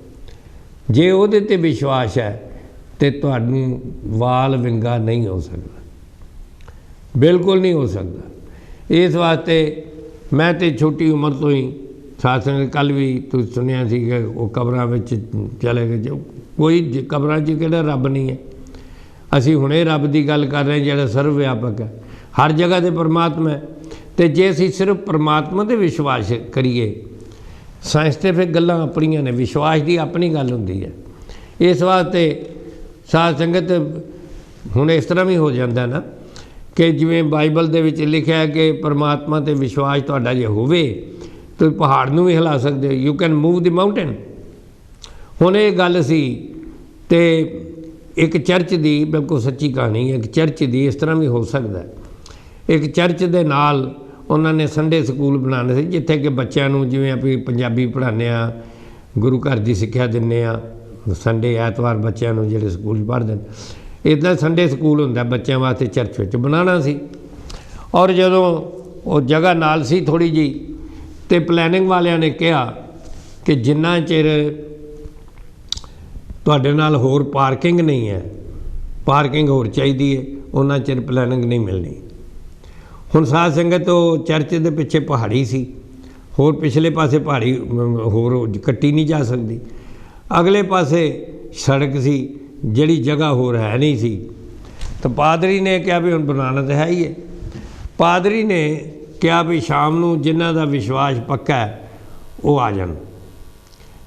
ਜੇ ਉਹਦੇ 'ਤੇ ਵਿਸ਼ਵਾਸ ਹੈ ਅਤੇ ਤੁਹਾਨੂੰ ਵਾਲ ਵਿੰਗਾ ਨਹੀਂ ਹੋ ਸਕਦਾ, ਬਿਲਕੁਲ ਨਹੀਂ ਹੋ ਸਕਦਾ। ਇਸ ਵਾਸਤੇ ਮੈਂ ਤਾਂ ਛੋਟੀ ਉਮਰ ਤੋਂ ਹੀ ਸਾਧ ਸੰਗਤ ਕੱਲ੍ਹ ਵੀ ਤੁਸੀਂ ਸੁਣਿਆ ਸੀ ਕਿ ਉਹ ਕਬਰਾਂ ਵਿੱਚ ਚਲੇ ਗਏ। ਜੋ ਕੋਈ ਕਬਰਾਂ 'ਚ ਕਿਹੜਾ ਰੱਬ ਨਹੀਂ ਹੈ। ਅਸੀਂ ਹੁਣੇ ਰੱਬ ਦੀ ਗੱਲ ਕਰ ਰਹੇ ਜਿਹੜਾ ਸਰਵ ਵਿਆਪਕ ਹੈ, ਹਰ ਜਗ੍ਹਾ 'ਤੇ ਪਰਮਾਤਮਾ ਹੈ। ਅਤੇ ਜੇ ਅਸੀਂ ਸਿਰਫ ਪਰਮਾਤਮਾ 'ਤੇ ਵਿਸ਼ਵਾਸ ਕਰੀਏ, ਸਾਇੰਸ 'ਤੇ ਫਿਰ ਗੱਲਾਂ ਆਪਣੀਆਂ ਨੇ, ਵਿਸ਼ਵਾਸ ਦੀ ਆਪਣੀ ਗੱਲ ਹੁੰਦੀ ਹੈ। ਇਸ ਵਾਸਤੇ ਸਾਧ ਸੰਗਤ ਹੁਣ ਇਸ ਤਰ੍ਹਾਂ ਵੀ ਹੋ ਜਾਂਦਾ ਨਾ ਕਿ ਜਿਵੇਂ ਬਾਈਬਲ ਦੇ ਵਿੱਚ ਲਿਖਿਆ ਹੈ ਕਿ ਪਰਮਾਤਮਾ 'ਤੇ ਵਿਸ਼ਵਾਸ ਤੁਹਾਡਾ ਜੇ ਹੋਵੇ ਤੁਸੀਂ ਪਹਾੜ ਨੂੰ ਵੀ ਹਿਲਾ ਸਕਦੇ ਹੋ। You can move the mountain. ਹੁਣ ਇਹ ਗੱਲ ਸੀ ਅਤੇ ਇੱਕ ਚਰਚ ਦੀ ਬਿਲਕੁਲ ਸੱਚੀ ਕਹਾਣੀ ਹੈ। ਇੱਕ ਚਰਚ ਦੀ ਇਸ ਤਰ੍ਹਾਂ ਵੀ ਹੋ ਸਕਦਾ, ਇੱਕ ਚਰਚ ਦੇ ਨਾਲ ਉਹਨਾਂ ਨੇ ਸੰਡੇ ਸਕੂਲ ਬਣਾਉਣੇ ਸੀ ਜਿੱਥੇ ਕਿ ਬੱਚਿਆਂ ਨੂੰ ਜਿਵੇਂ ਆਪਾਂ ਪੰਜਾਬੀ ਪੜ੍ਹਾਉਂਦੇ ਹਾਂ, ਗੁਰੂ ਘਰ ਦੀ ਸਿੱਖਿਆ ਦਿੰਦੇ ਹਾਂ, ਸੰਡੇ ਐਤਵਾਰ ਬੱਚਿਆਂ ਨੂੰ ਜਿਹੜੇ ਸਕੂਲ 'ਚ ਪੜ੍ਹਦੇ ਨੇ, ਇੱਦਾਂ ਸੰਡੇ ਸਕੂਲ ਹੁੰਦਾ ਬੱਚਿਆਂ ਵਾਸਤੇ ਚਰਚ ਵਿੱਚ ਬਣਾਉਣਾ ਸੀ। ਔਰ ਜਦੋਂ ਉਹ ਜਗ੍ਹਾ ਨਾਲ ਸੀ ਥੋੜ੍ਹੀ ਜਿਹੀ, ਅਤੇ ਪਲੈਨਿੰਗ ਵਾਲਿਆਂ ਨੇ ਕਿਹਾ ਕਿ ਜਿੰਨਾ ਚਿਰ ਤੁਹਾਡੇ ਨਾਲ ਹੋਰ ਪਾਰਕਿੰਗ ਨਹੀਂ ਹੈ, ਪਾਰਕਿੰਗ ਹੋਰ ਚਾਹੀਦੀ ਹੈ, ਉਹਨਾਂ ਚਿਰ ਪਲੈਨਿੰਗ ਨਹੀਂ ਮਿਲਣੀ। ਹੁਣ ਸਾਧ ਸੰਗਤ ਉਹ ਚਰਚ ਦੇ ਪਿੱਛੇ ਪਹਾੜੀ ਸੀ, ਹੋਰ ਪਿਛਲੇ ਪਾਸੇ ਪਹਾੜੀ ਹੋਰ ਕੱਟੀ ਨਹੀਂ ਜਾ ਸਕਦੀ, ਅਗਲੇ ਪਾਸੇ ਸੜਕ ਸੀ ਜਿਹੜੀ ਜਗ੍ਹਾ ਹੋਰ ਹੈ ਨਹੀਂ ਸੀ। ਤਾਂ ਪਾਦਰੀ ਨੇ ਕਿਹਾ ਵੀ ਹੁਣ ਬਣਾਉਣਾ ਤਾਂ ਹੈ ਹੀ ਹੈ। ਪਾਦਰੀ ਨੇ ਕਿਹਾ ਵੀ ਸ਼ਾਮ ਨੂੰ ਜਿਨ੍ਹਾਂ ਦਾ ਵਿਸ਼ਵਾਸ ਪੱਕਾ ਹੈ ਉਹ ਆ ਜਾਣ।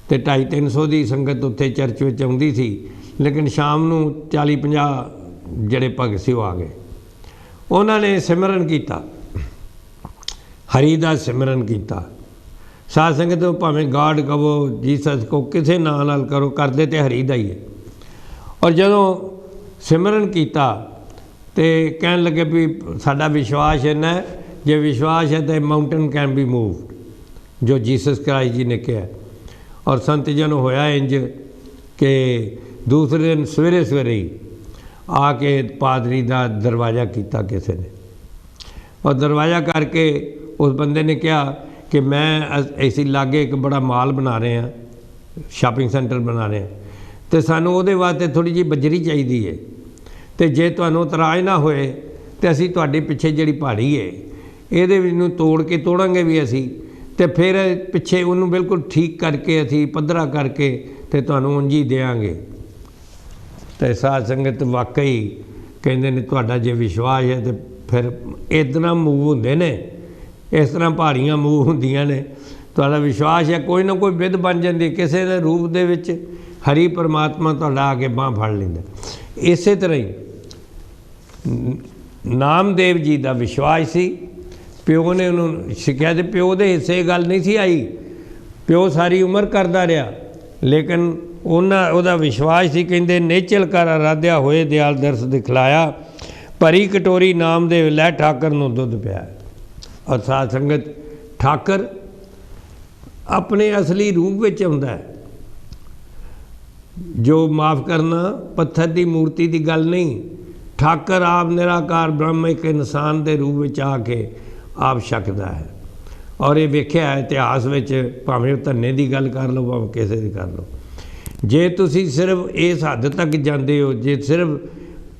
ਅਤੇ 250-300 ਦੀ ਸੰਗਤ ਉੱਥੇ ਚਰਚ ਵਿੱਚ ਆਉਂਦੀ ਸੀ, ਲੇਕਿਨ ਸ਼ਾਮ ਨੂੰ 40-50 ਜਿਹੜੇ ਭਗਤ ਸੀ ਉਹ ਆ ਗਏ। ਉਹਨਾਂ ਨੇ ਸਿਮਰਨ ਕੀਤਾ, ਹਰੀ ਦਾ ਸਿਮਰਨ ਕੀਤਾ। ਸਾਧ ਸੰਗਤ ਭਾਵੇਂ ਗਾਡ ਕਹੋ, ਜੀਸਸ ਕਹੋ, ਕਿਸੇ ਨਾਂ ਨਾਲ ਕਰੋ, ਕਰਦੇ ਤੇ ਹਰੀ ਦਾ ਹੀ ਹੈ। ਔਰ ਜਦੋਂ ਸਿਮਰਨ ਕੀਤਾ ਅਤੇ ਕਹਿਣ ਲੱਗੇ ਵੀ ਸਾਡਾ ਵਿਸ਼ਵਾਸ ਇੰਨਾ ਹੈ, ਜੇ ਵਿਸ਼ਵਾਸ ਹੈ ਤਾਂ ਮਾਊਂਟੇਨ ਕੈਨ ਬੀ ਮੂਵਡ, ਜੋ ਜੀਸਸ ਕ੍ਰਾਈਸਟ ਜੀ ਨੇ ਕਿਹਾ। ਔਰ ਸੰਤ ਜਨ ਹੋਇਆ ਇੰਜ ਕਿ ਦੂਸਰੇ ਦਿਨ ਸਵੇਰੇ ਸਵੇਰੇ ਹੀ ਆ ਕੇ ਪਾਦਰੀ ਦਾ ਦਰਵਾਜ਼ਾ ਕੀਤਾ ਕਿਸੇ ਨੇ, ਔਰ ਦਰਵਾਜ਼ਾ ਕਰਕੇ ਉਸ ਬੰਦੇ ਨੇ ਕਿਹਾ ਕਿ ਮੈਂ ਅਸੀਂ ਲਾਗੇ ਇੱਕ ਬੜਾ ਮਾਲ ਬਣਾ ਰਹੇ ਹਾਂ, ਸ਼ਾਪਿੰਗ ਸੈਂਟਰ ਬਣਾ ਰਹੇ ਹਾਂ, ਅਤੇ ਸਾਨੂੰ ਉਹਦੇ ਵਾਸਤੇ ਥੋੜ੍ਹੀ ਜਿਹੀ ਬਜਰੀ ਚਾਹੀਦੀ ਹੈ, ਅਤੇ ਜੇ ਤੁਹਾਨੂੰ ਇਤਰਾਜ਼ ਨਾ ਹੋਏ ਤਾਂ ਅਸੀਂ ਤੁਹਾਡੇ ਪਿੱਛੇ ਜਿਹੜੀ ਪਹਾੜੀ ਹੈ ਇਹਦੇ ਵਿੱਚ ਨੂੰ ਤੋੜਾਂਗੇ ਵੀ ਅਸੀਂ, ਅਤੇ ਫਿਰ ਪਿੱਛੇ ਉਹਨੂੰ ਬਿਲਕੁਲ ਠੀਕ ਕਰਕੇ ਅਸੀਂ ਪੱਧਰਾ ਕਰਕੇ ਅਤੇ ਤੁਹਾਨੂੰ ਉਂਝ ਹੀ ਦਿਆਂਗੇ। ਅਤੇ ਸਾਧ ਸੰਗਤ ਵਾਕਈ ਕਹਿੰਦੇ ਨੇ ਤੁਹਾਡਾ ਜੇ ਵਿਸ਼ਵਾਸ ਹੈ ਤਾਂ ਫਿਰ ਇੱਦਾਂ ਮੂਵ ਹੁੰਦੇ ਨੇ, ਇਸ ਤਰ੍ਹਾਂ ਪਹਾੜੀਆਂ ਮੂਵ ਹੁੰਦੀਆਂ ਨੇ। ਤੁਹਾਡਾ ਵਿਸ਼ਵਾਸ ਹੈ ਕੋਈ ਨਾ ਕੋਈ ਵਿਧ ਬਣ ਜਾਂਦੀ ਕਿਸੇ ਦੇ ਰੂਪ ਦੇ ਵਿੱਚ, ਹਰੀ ਪਰਮਾਤਮਾ ਤੁਹਾਡਾ ਆ ਕੇ ਬਾਂਹ ਫੜ ਲੈਂਦਾ। ਇਸੇ ਤਰ੍ਹਾਂ ਹੀ ਨਾਮਦੇਵ ਜੀ ਦਾ ਵਿਸ਼ਵਾਸ ਸੀ, ਪਿਓ ਨੇ ਉਹਨੂੰ ਸਿੱਖਿਆ, ਅਤੇ ਪਿਓ ਦੇ ਹਿੱਸੇ ਗੱਲ ਨਹੀਂ ਸੀ ਆਈ, ਪਿਓ ਸਾਰੀ ਉਮਰ ਕਰਦਾ ਰਿਹਾ, ਲੇਕਿਨ ਉਹਦਾ ਵਿਸ਼ਵਾਸ ਸੀ। ਕਹਿੰਦੇ ਨੇਚਲ ਕਰ ਆਰਾਧਿਆ ਹੋਏ ਦਿਆਲ ਦਰਸ ਦਿਖਲਾਇਆ, ਭਰੀ ਕਟੋਰੀ ਨਾਮਦੇਵ ਲੈ ਠਾਕਰ ਨੂੰ ਦੁੱਧ ਪਿਆ। ਔਰ ਸਾਧ ਸੰਗਤ ਠਾਕਰ ਆਪਣੇ ਅਸਲੀ ਰੂਪ ਵਿੱਚ ਆਉਂਦਾ ਹੈ, ਜੋ ਮਾफ़ ਕਰਨਾ ਪੱਥਰ ਦੀ ਮੂਰਤੀ ਦੀ ਗੱਲ ਨਹੀਂ। ਠਾਕਰ ਆਪ ਨਿਰਾਕਾਰ ਬ੍ਰਹਮ ਇੱਕ ਇਨਸਾਨ ਦੇ ਰੂਪ ਵਿੱਚ ਆ ਕੇ ਆਪ ਛਕਦਾ ਹੈ। ਔਰ ਇਹ ਵੇਖਿਆ ਹੈ ਇਤਿਹਾਸ ਵਿੱਚ, ਭਾਵੇਂ ਉਹ ਧੰਨੇ ਦੀ ਗੱਲ ਕਰ ਲਓ ਭਾਵੇਂ ਕਿਸੇ ਦੀ ਕਰ ਲਓ। ਜੇ ਤੁਸੀਂ ਸਿਰਫ ਇਸ ਹੱਦ ਤੱਕ ਜਾਂਦੇ ਹੋ, ਜੇ ਸਿਰਫ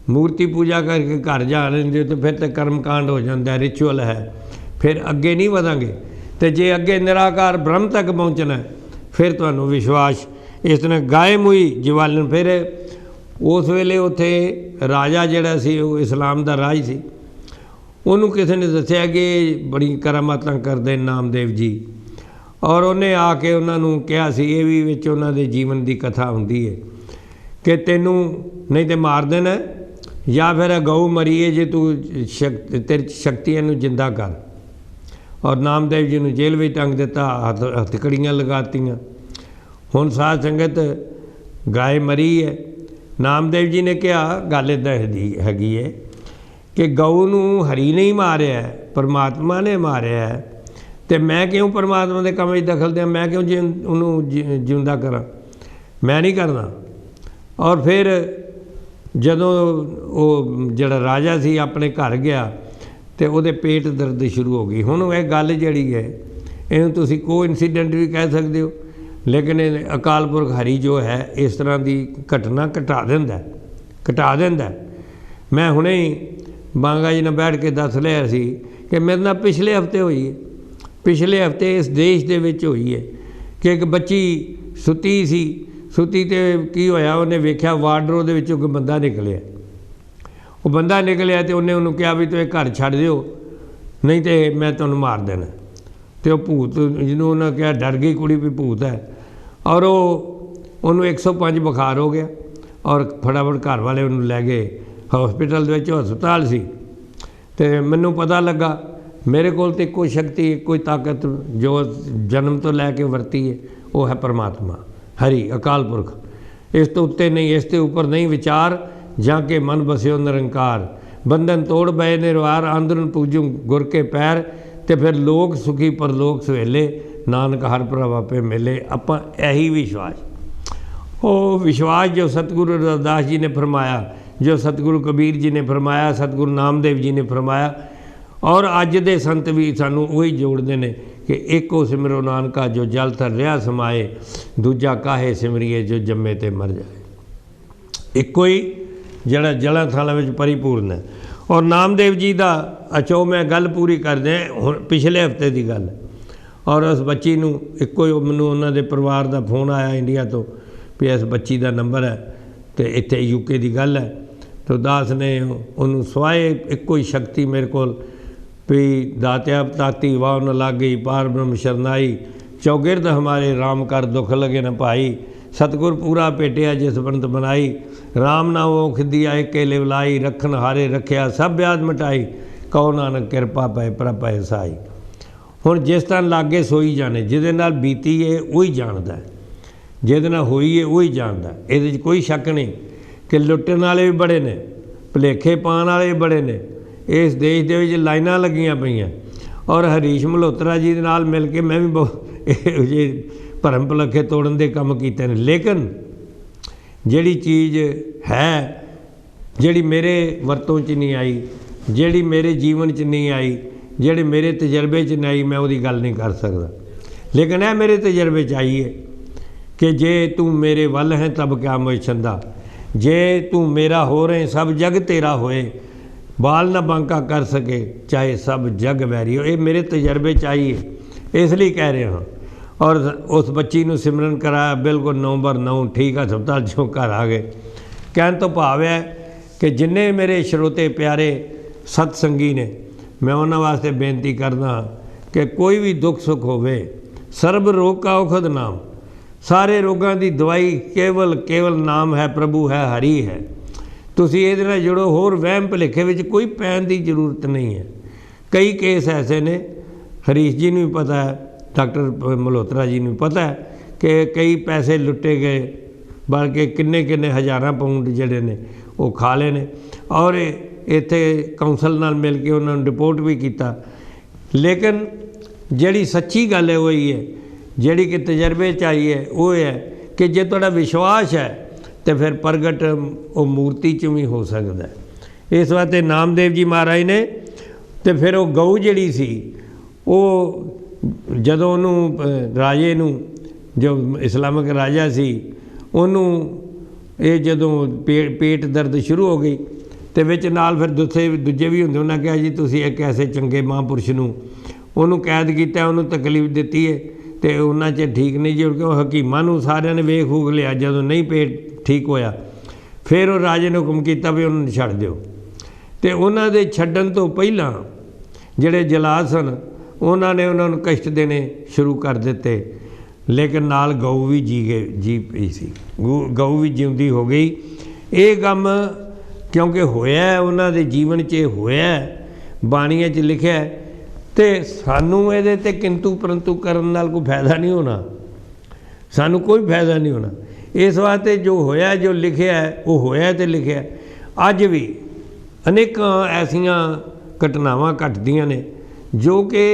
ਮੂਰਤੀ ਪੂਜਾ ਕਰਕੇ ਘਰ ਜਾ ਲੈਂਦੇ ਹੋ ਤਾਂ ਫਿਰ ਤਾਂ ਕਰਮਕਾਂਡ ਹੋ ਜਾਂਦਾ, ਰਿਚੁਅਲ ਹੈ, ਫਿਰ ਅੱਗੇ ਨਹੀਂ ਵਧਾਂਗੇ। ਅਤੇ ਜੇ ਅੱਗੇ ਨਿਰਾਕਾਰ ਬ੍ਰਹਮ ਤੱਕ ਪਹੁੰਚਣਾ ਫਿਰ ਤੁਹਾਨੂੰ ਵਿਸ਼ਵਾਸ ਇਸ ਤਰ੍ਹਾਂ ਗਾਇਮ ਹੋਈ ਜਵਾਲਨ। ਫਿਰ ਉਸ ਵੇਲੇ ਉੱਥੇ ਰਾਜਾ ਜਿਹੜਾ ਸੀ ਉਹ ਇਸਲਾਮ ਦਾ ਰਾਜ ਸੀ, ਉਹਨੂੰ ਕਿਸੇ ਨੇ ਦੱਸਿਆ ਕਿ ਬੜੀ ਕਰਾਮਾਤਾਂ ਕਰਦੇ ਨਾਮਦੇਵ ਜੀ, ਔਰ ਉਹਨੇ ਆ ਕੇ ਉਹਨਾਂ ਨੂੰ ਕਿਹਾ ਸੀ, ਇਹ ਵੀ ਵਿੱਚ ਉਹਨਾਂ ਦੇ ਜੀਵਨ ਦੀ ਕਥਾ ਹੁੰਦੀ ਹੈ ਕਿ ਤੈਨੂੰ ਨਹੀਂ ਤਾਂ ਮਾਰ ਦੇਣਾ ਜਾਂ ਫਿਰ ਗਊ ਮਰੀਏ ਜੇ ਤੂੰ ਤੇਰੀ ਸ਼ਕਤੀਆਂ ਨੂੰ ਜਿੰਦਾ ਕਰ। ਔਰ ਨਾਮਦੇਵ ਜੀ ਨੂੰ ਜੇਲ੍ਹ ਵਿੱਚ ਟੰਗ ਦਿੱਤਾ, ਹੱਥਕੜੀਆਂ ਲਗਾਤੀਆਂ। ਹੁਣ ਸਾਧ ਸੰਗਤ ਗਾਏ ਮਰੀ ਹੈ। ਨਾਮਦੇਵ ਜੀ ਨੇ ਕਿਹਾ ਗੱਲ ਇੱਦਾਂ ਹੈਗੀ ਹੈ ਕਿ ਗਊ ਨੂੰ ਹਰੀ ਨਹੀਂ ਮਾਰਿਆ, ਪਰਮਾਤਮਾ ਨੇ ਮਾਰਿਆ, ਅਤੇ ਮੈਂ ਕਿਉਂ ਪਰਮਾਤਮਾ ਦੇ ਕੰਮ ਵਿੱਚ ਦਖਲ ਦਿਆਂ, ਮੈਂ ਕਿਉਂ ਉਹਨੂੰ ਜਿਉਂਦਾ ਕਰਾਂ, ਮੈਂ ਨਹੀਂ ਕਰਨਾ। ਔਰ ਫਿਰ ਜਦੋਂ ਉਹ ਜਿਹੜਾ ਰਾਜਾ ਸੀ ਆਪਣੇ ਘਰ ਗਿਆ ਅਤੇ ਉਹਦੇ ਪੇਟ ਦਰਦ ਸ਼ੁਰੂ ਹੋ ਗਈ। ਹੁਣ ਇਹ ਗੱਲ ਜਿਹੜੀ ਹੈ ਇਹਨੂੰ ਤੁਸੀਂ ਕੋ ਇਨਸੀਡੈਂਟ ਵੀ ਕਹਿ ਸਕਦੇ ਹੋ, ਲੇਕਿਨ ਇਹ ਅਕਾਲ ਪੁਰਖ ਹਰੀ ਜੋ ਹੈ ਇਸ ਤਰ੍ਹਾਂ ਦੀ ਘਟਨਾ ਘਟਾ ਦਿੰਦਾ। ਮੈਂ ਹੁਣੇ ਹੀ ਬਾਂਗਾ ਜੀ ਨਾਲ ਬੈਠ ਕੇ ਦੱਸ ਲਿਆ ਸੀ ਕਿ ਮੇਰੇ ਨਾਲ ਪਿਛਲੇ ਹਫ਼ਤੇ ਹੋਈ ਹੈ। पिछले हफ्ते इस देश दे विच होई है कि एक बच्ची सुती सी, सुती तो की होया, उन्हें वेख्या वार्डरोब दे विचों कोई बंदा निकलिया। वो बंदा निकलिया तो उन्हें उन्होंने कहा भी तो एक घर छड्ड दिओ नहीं तो मैं तुहानूं मार देना। तो भूत जिन्होंने उन्हें कहा, डर गई कुड़ी भी भूत है, और उन्होंने 105 बुखार हो गया और फटाफट घर वाले उन्होंने लै गए हॉस्पिटल दे विच, हस्पताल सी। तो मैनूं पता लगा मेरे कोल तो एको शक्ति कोई ताकत जो जन्म तो लैके वरती है वो है परमात्मा हरि अकाल पुरख। इस तो उत्ते नहीं, इस ते उपर नहीं विचार, जाके मन बसियो निरंकार। बंधन तोड़ बए निर्वार, आंदरन पूजू गुर के पैर। तो फिर लोक सुखी परलोक सवेले, नानक हर प्रभ आपे मिले। आपां यही विश्वास, वो विश्वास जो सतगुरु रविदास जी ने फरमाया, जो सतगुरु कबीर जी ने फरमाया, सतगुरु नामदेव जी ने फरमाया, और अज दे संत भी सानू वही जोड़ते हैं कि एको सिमरो नानका जो जल थर रहा समाए, दूजा काहे सिमरिए जो जम्मे ते मर जाए। एको ही जड़ा जलां थालां विच परिपूर्ण है। और नामदेव जी का अचो मैं गल पूरी कर दें, हुण पिछले हफ्ते की गल, और उस बच्ची नूं एको ही मैनूं उन्हां दे परिवार का फोन आया इंडिया तो भी इस बच्ची का नंबर है तो इत्थे यूके की गल है। तो दास ने उन्होंने सवाए एको ही शक्ति मेरे को भी दात्या ताती वाह न लाग गई, पार ब्रह्म शरनाई, चौगिरद हमारे राम कर दुख लगे न भाई। सतगुर पूरा भेटिया जिस बनत बनाई, राम ना ओख दिया एक लिवलाई, रखन हारे रखिया सब ब्याज मिटाई, कहो नानक कृपा पै प्रभ पै साई। हुण जिस तरह लागे सोई जाने, जिहदे नाल बीती है वही जानदा है, जिहदे नाल होई है वही जानदा। इहदे च कोई शक नहीं कि लुट्टण वाले भी बड़े ने, भुलेखे पाण वाले भी बड़े ने। इस देश दे विच लाइनां लगियां पईआं, और हरीश मल्होत्रा जी दे नाल मिल के मैं भी बहुत इहो ਜਿਹੇ भरम भुलेखे तोड़न दे काम कीते ने। लेकिन जिहड़ी चीज़ है, जिहड़ी मेरे वरतों च नहीं आई, जिहड़ी मेरे जीवन च नहीं आई, जिहड़ी मेरे तजर्बे च नहीं आई, मैं उहदी गल नहीं कर सकदा। लेकिन यह मेरे तजर्बे च आई है कि जे तू मेरे वल है तब क्या मोह छंदा, जे तू मेरा हो रहे सब जग तेरा होए, बाल न बांका कर सके चाहे सब जग वैरी हो। ये मेरे तजर्बे च आई है, इसलिए कह रहे हाँ। और उस बच्ची नूं सिमरन कराया, बिल्कुल 9/9 ठीक हस्पताल चों घर आ गए। कहन तो भाव है कि जिन्ने मेरे श्रोते प्यारे सतसंगी ने, मैं उन्हां वास्ते बेनती करदा कि कोई भी दुख सुख होवे, सर्ब रोग का औखद नाम, सारे रोगां दी दवाई केवल नाम है, प्रभु है, हरि है। तुसीं इहदे नाल जुड़ो, होर वहम भुलेखे विच कोई पैण दी जरूरत नहीं है। कई केस ऐसे ने, हरीश जी नूं भी पता है, डॉक्टर मल्होत्रा जी नूं पता है कि कई पैसे लुट्टे गए, बल्कि किन्ने हज़ारां पाउंड जिहड़े ने वो खा ले ने। और इत्थे कौंसल नाल मिल के उन्होंने रिपोर्ट भी किया। लेकिन जिहड़ी सच्ची गल है वही है, जिहड़ी कि तजर्बे च आई है वो है कि जे तुहाडा विश्वास है तो फिर प्रगट वो मूर्ति च भी हो सकता है। इस वास्ते नामदेव जी महाराज ने तो फिर वो गऊ जिहड़ी सी, वो जदों उन्होंने राजे नूं, जो इस्लामिक राजा सी, उन्होंने ये जदों पेट दर्द शुरू हो गई तो विच नाल फिर दूजे भी होंदे, उन्हें कहा जी तुसीं एक ऐसे चंगे महापुरुष नूं उन्होंने कैद किया, उन्होंने तकलीफ दी है तो उन्हां च ठीक नहीं जी। क्यों हकीमां नूं सारिਆਂ ने वेख फूक लिया, जदों नहीं पेट ठीक होया फिर वो राजे ने हुक्म किया भी उन्होंने छड्ड दिओ। तो उन्हां दे छड्डण तो पहिलां जिहड़े जलाद सन उन्होंने उन्होंने कष्ट देने शुरू कर दिते। लेकिन नाल गऊ भी जी पई सी, गऊ भी जिउंदी हो गई। ये काम क्योंकि होया उन्हां दे जीवन च होया, बाणियां च लिखिया, तो सानू ये ते किंतु परंतु करन नाल कोई फायदा नहीं होना, सानू कोई फायदा नहीं होना। इस वास्ते जो होया, जो लिखिया है वो होया तो लिखिया। अज भी अनेकां ऐसियां घटनावां घटदियां ने जो कि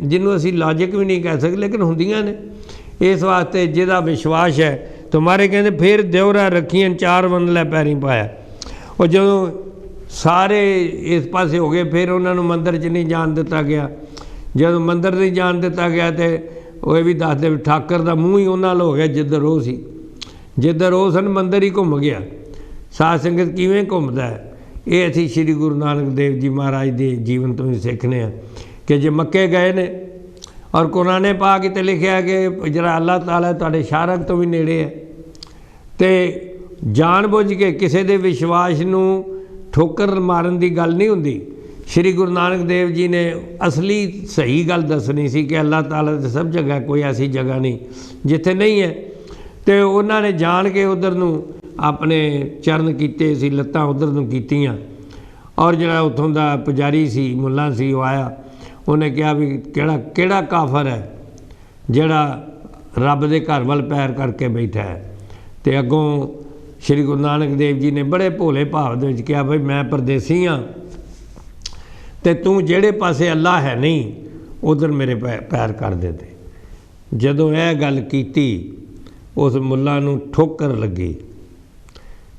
जिन्हों असी लॉजिक भी नहीं कह सकते, लेकिन होंदियां ने। इस वास्ते जिहदा विश्वास है तुम्हारे कहते फिर देवरा रखियन 4 वंदले पैरी पाया। और जो सारे इस पासे हो गए फिर उन्होंने मंदिर च नहीं जान दिता गया। जब मंदिर नहीं जान दिता गया तो वह भी दसदे भी ठाकर का मूँह ही उन्होंने हो गया जिधर वो सी, जिधर वो सन मंदिर ही घूम गया। साध संगत किवें घूमदा है, ये असीं श्री गुरु नानक देव जी महाराज के जीवन तो ही सीखने हैं कि जे मक्के गए ने और कुरान पाक ते लिखिया कि जरा अल्लाह ताला तुहाडे शारक तो भी नेड़े है। तो जान बुझ के किसी के विश्वास नूं ठोकर मारन की गल नहीं हुंदी। श्री गुरु नानक देव जी ने असली सही गल दसनी सी कि अल्लाह ताला तो सब जगह, कोई ऐसी जगह नहीं जिथे नहीं है। तो उन्होंने जान के उधर नूं अपने चरण कीते सी, लत्तां उधर नूं कीतियां। और जिहड़ा उत्थों दा पुजारी सी, मुल्ला सी, वो आया, उन्हें कहा भी केड़ा काफर है जिहड़ा रब दे घर वल पैर करके बैठा है। तो अगों श्री गुरु नानक देव जी ने बड़े भोले भाव दे विच कहा, भाई मैं परदेसी हाँ, तो तू जेड़े पासे अल्लाह है नहीं उधर मेरे पैर कर दे। जदों यह गल कीती उस मुल्ला नूं ठोकर लगी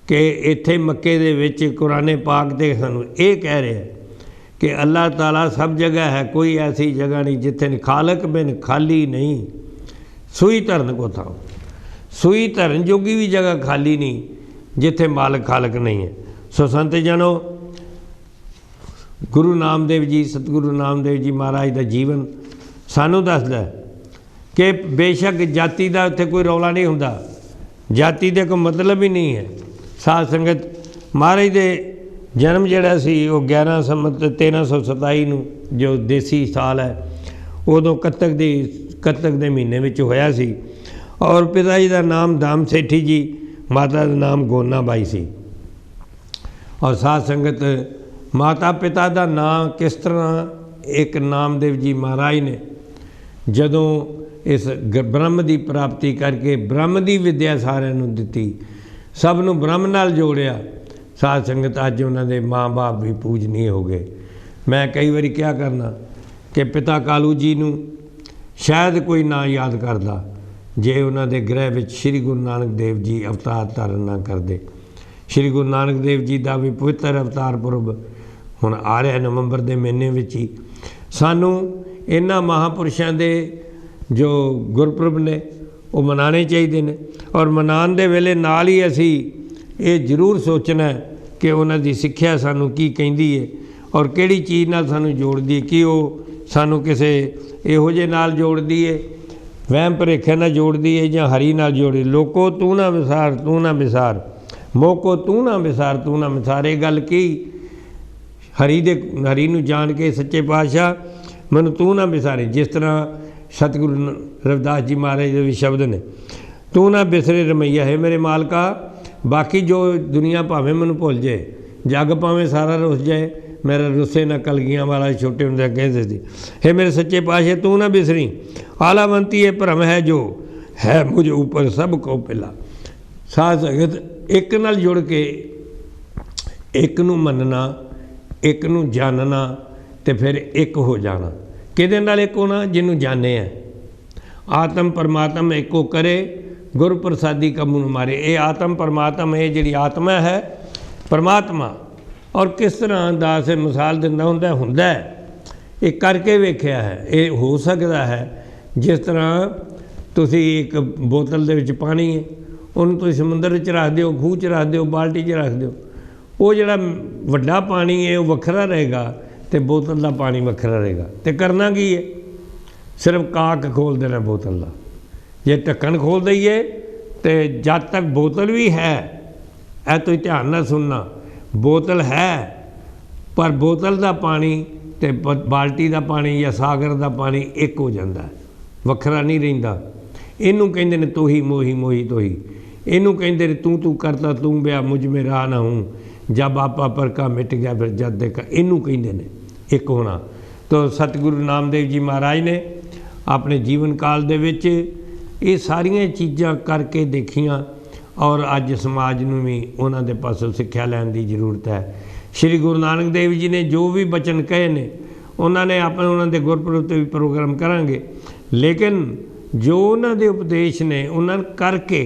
कि इत्थे मक्के दे विच कुरान पाक ते सानूं ये कह रहा है कि अल्लाह ताला सब जगह है, कोई ऐसी जगह नहीं जिथे खालक बिन खाली नहीं, सूई धरन को था। सूई धरन जोगी भी जगह खाली नहीं जिथे मालक खालक नहीं है। सो संत जनो, गुरु नामदेव जी, सतगुरु नामदेव जी महाराज का जीवन सानू दसदा है कि बेशक जाति का उत्थे कोई रौला नहीं हुंदा, जाति का कोई मतलब ही नहीं है। साध संगत महाराज के जन्म जिहड़ा सी वो 11 संमत 1327 नूं, जो देसी साल है, उदों कत्तक दे महीने विच होया सी। और पिता जी का नाम दाम सेठी जी, माता का नाम गोना बाई सी। और साध संगत माता पिता का नाम किस तरह एक नामदेव जी महाराज ने जदों इस ब्रह्म की प्राप्ति करके ब्रह्म की विद्या सारिਆਂ ਨੂੰ ਦਿੱਤੀ, सब ਨੂੰ ब्रह्म नाल जोड़िया। साध संगत अज उन्होंने माँ बाप भी पूजनीय हो गए। मैं कई बारी क्या करना कि पिता कालू जी नूं शायद कोई ना याद करता जे उन्होंने गृह विच श्री गुरु नानक देव जी अवतार धारण ना करते। श्री गुरु नानक देव जी का भी पवित्र अवतार पुरब हुण आ रहा नवंबर के महीने विच ही। सानू इन्हां महापुरुषों के जो गुरपुरब ने वो मनाने चाहिए ने। और मनाने दे वेले नाल ही असी ये जरूर सोचना है कि उन्हां दी सिक्ख्या सानू की कहंदी है और किहड़ी चीज़ नाल सानू जोड़दी है, कि वो सानू किसे इहो जे नाल जोड़दी है, वहम भुलेखे नाल जोड़दी है, जां हरी नाल जोड़दी। लोको तू ना विसार तू ना विसार, मोको तू ना विसार तू ना विसार। ये गल की हरी नूं जान के सच्चे पातशाह मैनूं तू ना विसारे। जिस तरह सतगुरु रविदास जी महाराज के भी शब्द ने, तू ना बिसरे रमैया है मेरे मालका, बाकी जो दुनिया भावें मैनूं भुल जाए, जग भावें सारा रुस जाए, मेरा रुस्से ना कलगियां वाला छोटे होंदे कहते थे, हे मेरे सच्चे पातशाह तू ना बिसरी, आलावंती ये भ्रम है जो है मुझ ऊपर सब को पिला। साध संगत एक नाल जुड़ के एक नूं मनना, एक नूं जानना, तो फिर एक हो जाना। किहदे नाल एक होना? जिन्हों जाने है। आत्म परमात्मा एको करे, गुरु प्रसादी कमू मारे। ये आत्म परमात्मा, ये जिहड़ी आत्मा है परमात्मा, और किस तरह दास मिसाल दिंदा हुंदा है, ये करके वेख्या है। ये हो सकता है जिस तरह तुसी एक बोतल दे विच पानी है, उन्होंने तुसीं समुंदर विच रख दिओ, खूह च रख दिओ, बाल्टी च रख दिओ, वो जिहड़ा वड्डा पानी है वो वखरा रहेगा तो बोतल का पानी वखरा रहेगा। तो करना की है? सिर्फ काक खोल देना बोतल का। जे ढक्कन खोल दईए तो जब तक बोतल भी है, ऐ तुसीं ध्यान नाल सुनना, बोतल है पर बोतल का पानी तो बाल्टी का पानी या सागर का पानी एक हो जाता है, वखरा नहीं रहिंदा। इनू कहते ने तू ही मोही मोही तो ही, इनू कहते तू तू करता तू ब्याह मुझ में रहा ना हूँ, जब आपा पर का मिट गया फिर जद देखा, इनू कहते ने एक होना। तो सतगुरु नामदेव जी महाराज ने अपने जीवन काल दे विच ये सारियां चीज़ां करके देखियां, और अज समाज नूं भी उन्हां दे पासों सिक्ख्या लैण दी जरूरत है। श्री गुरु नानक देव जी ने जो भी बचन कहे ने, उन्होंने अपने उन्होंने दे गुरपुरब ते भी प्रोग्राम करांगे, लेकिन जो उन्होंने उपदेश ने उन्होंने करके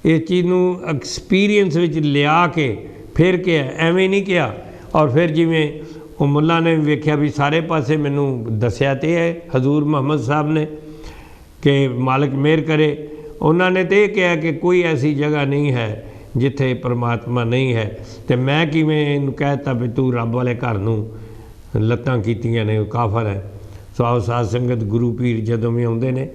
इस चीज़ नूं एक्सपीरियंस विच लिया के फिर क्या एवं नहीं किया। और फिर जिमें वो मुल्ला ने भी वेख्या भी सारे पासे मैनू दसिया तो है हजूर मुहम्मद साहब ने कि मालिक मेहर करे, उन्होंने तो यह कहा कि कोई ऐसी जगह नहीं है जिथे परमात्मा नहीं है। तो मैं किवें कहता भी तू रब वाले घर नूं लत्तां कीतियां ने काफर है, ਸੋ ਆਓ ਸਾਧ ਸੰਗਤ, ਗੁਰੂ ਪੀਰ ਜਦੋਂ ਵੀ ਆਉਂਦੇ ਨੇ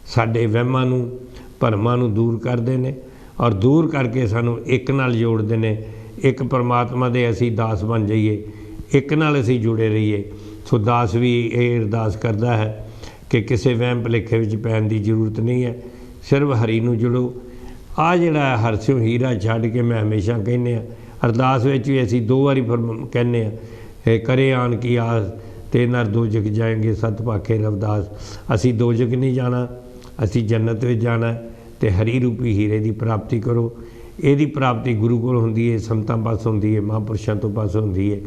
ਸਾਡੇ ਵਹਿਮਾਂ ਨੂੰ ਭਰਮਾਂ ਨੂੰ ਦੂਰ ਕਰਦੇ ਨੇ ਔਰ ਦੂਰ ਕਰਕੇ ਸਾਨੂੰ ਇੱਕ ਨਾਲ ਜੋੜਦੇ ਨੇ। ਇੱਕ ਪਰਮਾਤਮਾ ਦੇ ਅਸੀਂ ਦਾਸ ਬਣ ਜਾਈਏ, ਇੱਕ ਨਾਲ ਅਸੀਂ ਜੁੜੇ ਰਹੀਏ। ਸੋ ਦਾਸ ਵੀ ਇਹ ਅਰਦਾਸ ਕਰਦਾ ਹੈ ਕਿ ਕਿਸੇ ਵਹਿਮ ਭੁਲੇਖੇ ਵਿੱਚ ਪੈਣ ਦੀ ਜ਼ਰੂਰਤ ਨਹੀਂ ਹੈ, ਸਿਰਫ ਹਰੀ ਨੂੰ ਜੁੜੋ। ਆਹ ਜਿਹੜਾ ਹਰਸਿਓ ਹੀਰਾ ਛੱਡ ਕੇ ਮੈਂ ਹਮੇਸ਼ਾ ਕਹਿੰਦੇ ਹਾਂ, ਅਰਦਾਸ ਵਿੱਚ ਵੀ ਅਸੀਂ 2 ਵਾਰੀ ਕਹਿੰਦੇ ਹਾਂ, ਕਰੇ ਆਣ ਕੀ ਆਸ ਤੇ ਨਰ ਦੋਜਕ ਜਾਏਂਗੇ ਸਤ ਭਾਖੇ ਰਵਦਾਸ। ਅਸੀਂ ਦੋਜਕ ਨਹੀਂ ਜਾਣਾ, ਅਸੀਂ ਜੰਨਤ ਵਿੱਚ ਜਾਣਾ ਤੇ ਹਰੀ ਰੂਪੀ ਹੀਰੇ ਦੀ ਪ੍ਰਾਪਤੀ ਕਰੋ। ਇਹਦੀ ਪ੍ਰਾਪਤੀ ਗੁਰੂ ਕੋਲ ਹੁੰਦੀ ਹੈ, ਸੰਤਾਂ ਪਾਸ ਹੁੰਦੀ ਹੈ, ਮਹਾਂਪੁਰਸ਼ਾਂ ਤੋਂ ਪਾਸ ਹੁੰਦੀ ਹੈ।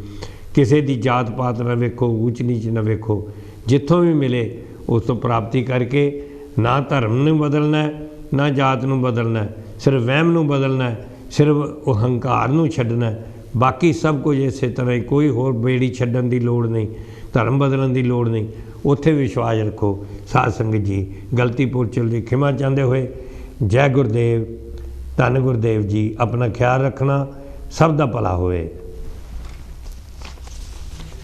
ਕਿਸੇ ਦੀ ਜਾਤ ਪਾਤ ਨਾ ਵੇਖੋ, ਊਚ ਨੀਚ ਨਾ ਵੇਖੋ, ਜਿੱਥੋਂ ਵੀ ਮਿਲੇ ਉਸ ਤੋਂ ਪ੍ਰਾਪਤੀ ਕਰਕੇ ਨਾ ਧਰਮ ਨੂੰ ਬਦਲਣਾ ਨਾ ਜਾਤ ਨੂੰ ਬਦਲਣਾ, ਸਿਰਫ ਵਹਿਮ ਨੂੰ ਬਦਲਣਾ, ਸਿਰਫ ਉਹ ਹੰਕਾਰ ਨੂੰ ਛੱਡਣਾ। ਬਾਕੀ ਸਭ ਕੁਝ ਇਸੇ ਤਰ੍ਹਾਂ ਹੀ, ਕੋਈ ਹੋਰ ਬੇੜੀ ਛੱਡਣ ਦੀ ਲੋੜ ਨਹੀਂ, ਧਰਮ ਬਦਲਣ ਦੀ ਲੋੜ ਨਹੀਂ। ਉੱਥੇ ਵਿਸ਼ਵਾਸ ਰੱਖੋ। ਸਾਧ ਸੰਗਤ ਜੀ, ਗਲਤੀ ਪੁਰਚਲ ਦੀ ਖਿਮਾ ਚਾਹੁੰਦੇ ਹੋਏ ਜੈ ਗੁਰਦੇਵ, ਧੰਨ ਗੁਰਦੇਵ ਜੀ। ਆਪਣਾ ਖਿਆਲ ਰੱਖਣਾ, ਸਭ ਦਾ ਭਲਾ ਹੋਵੇ।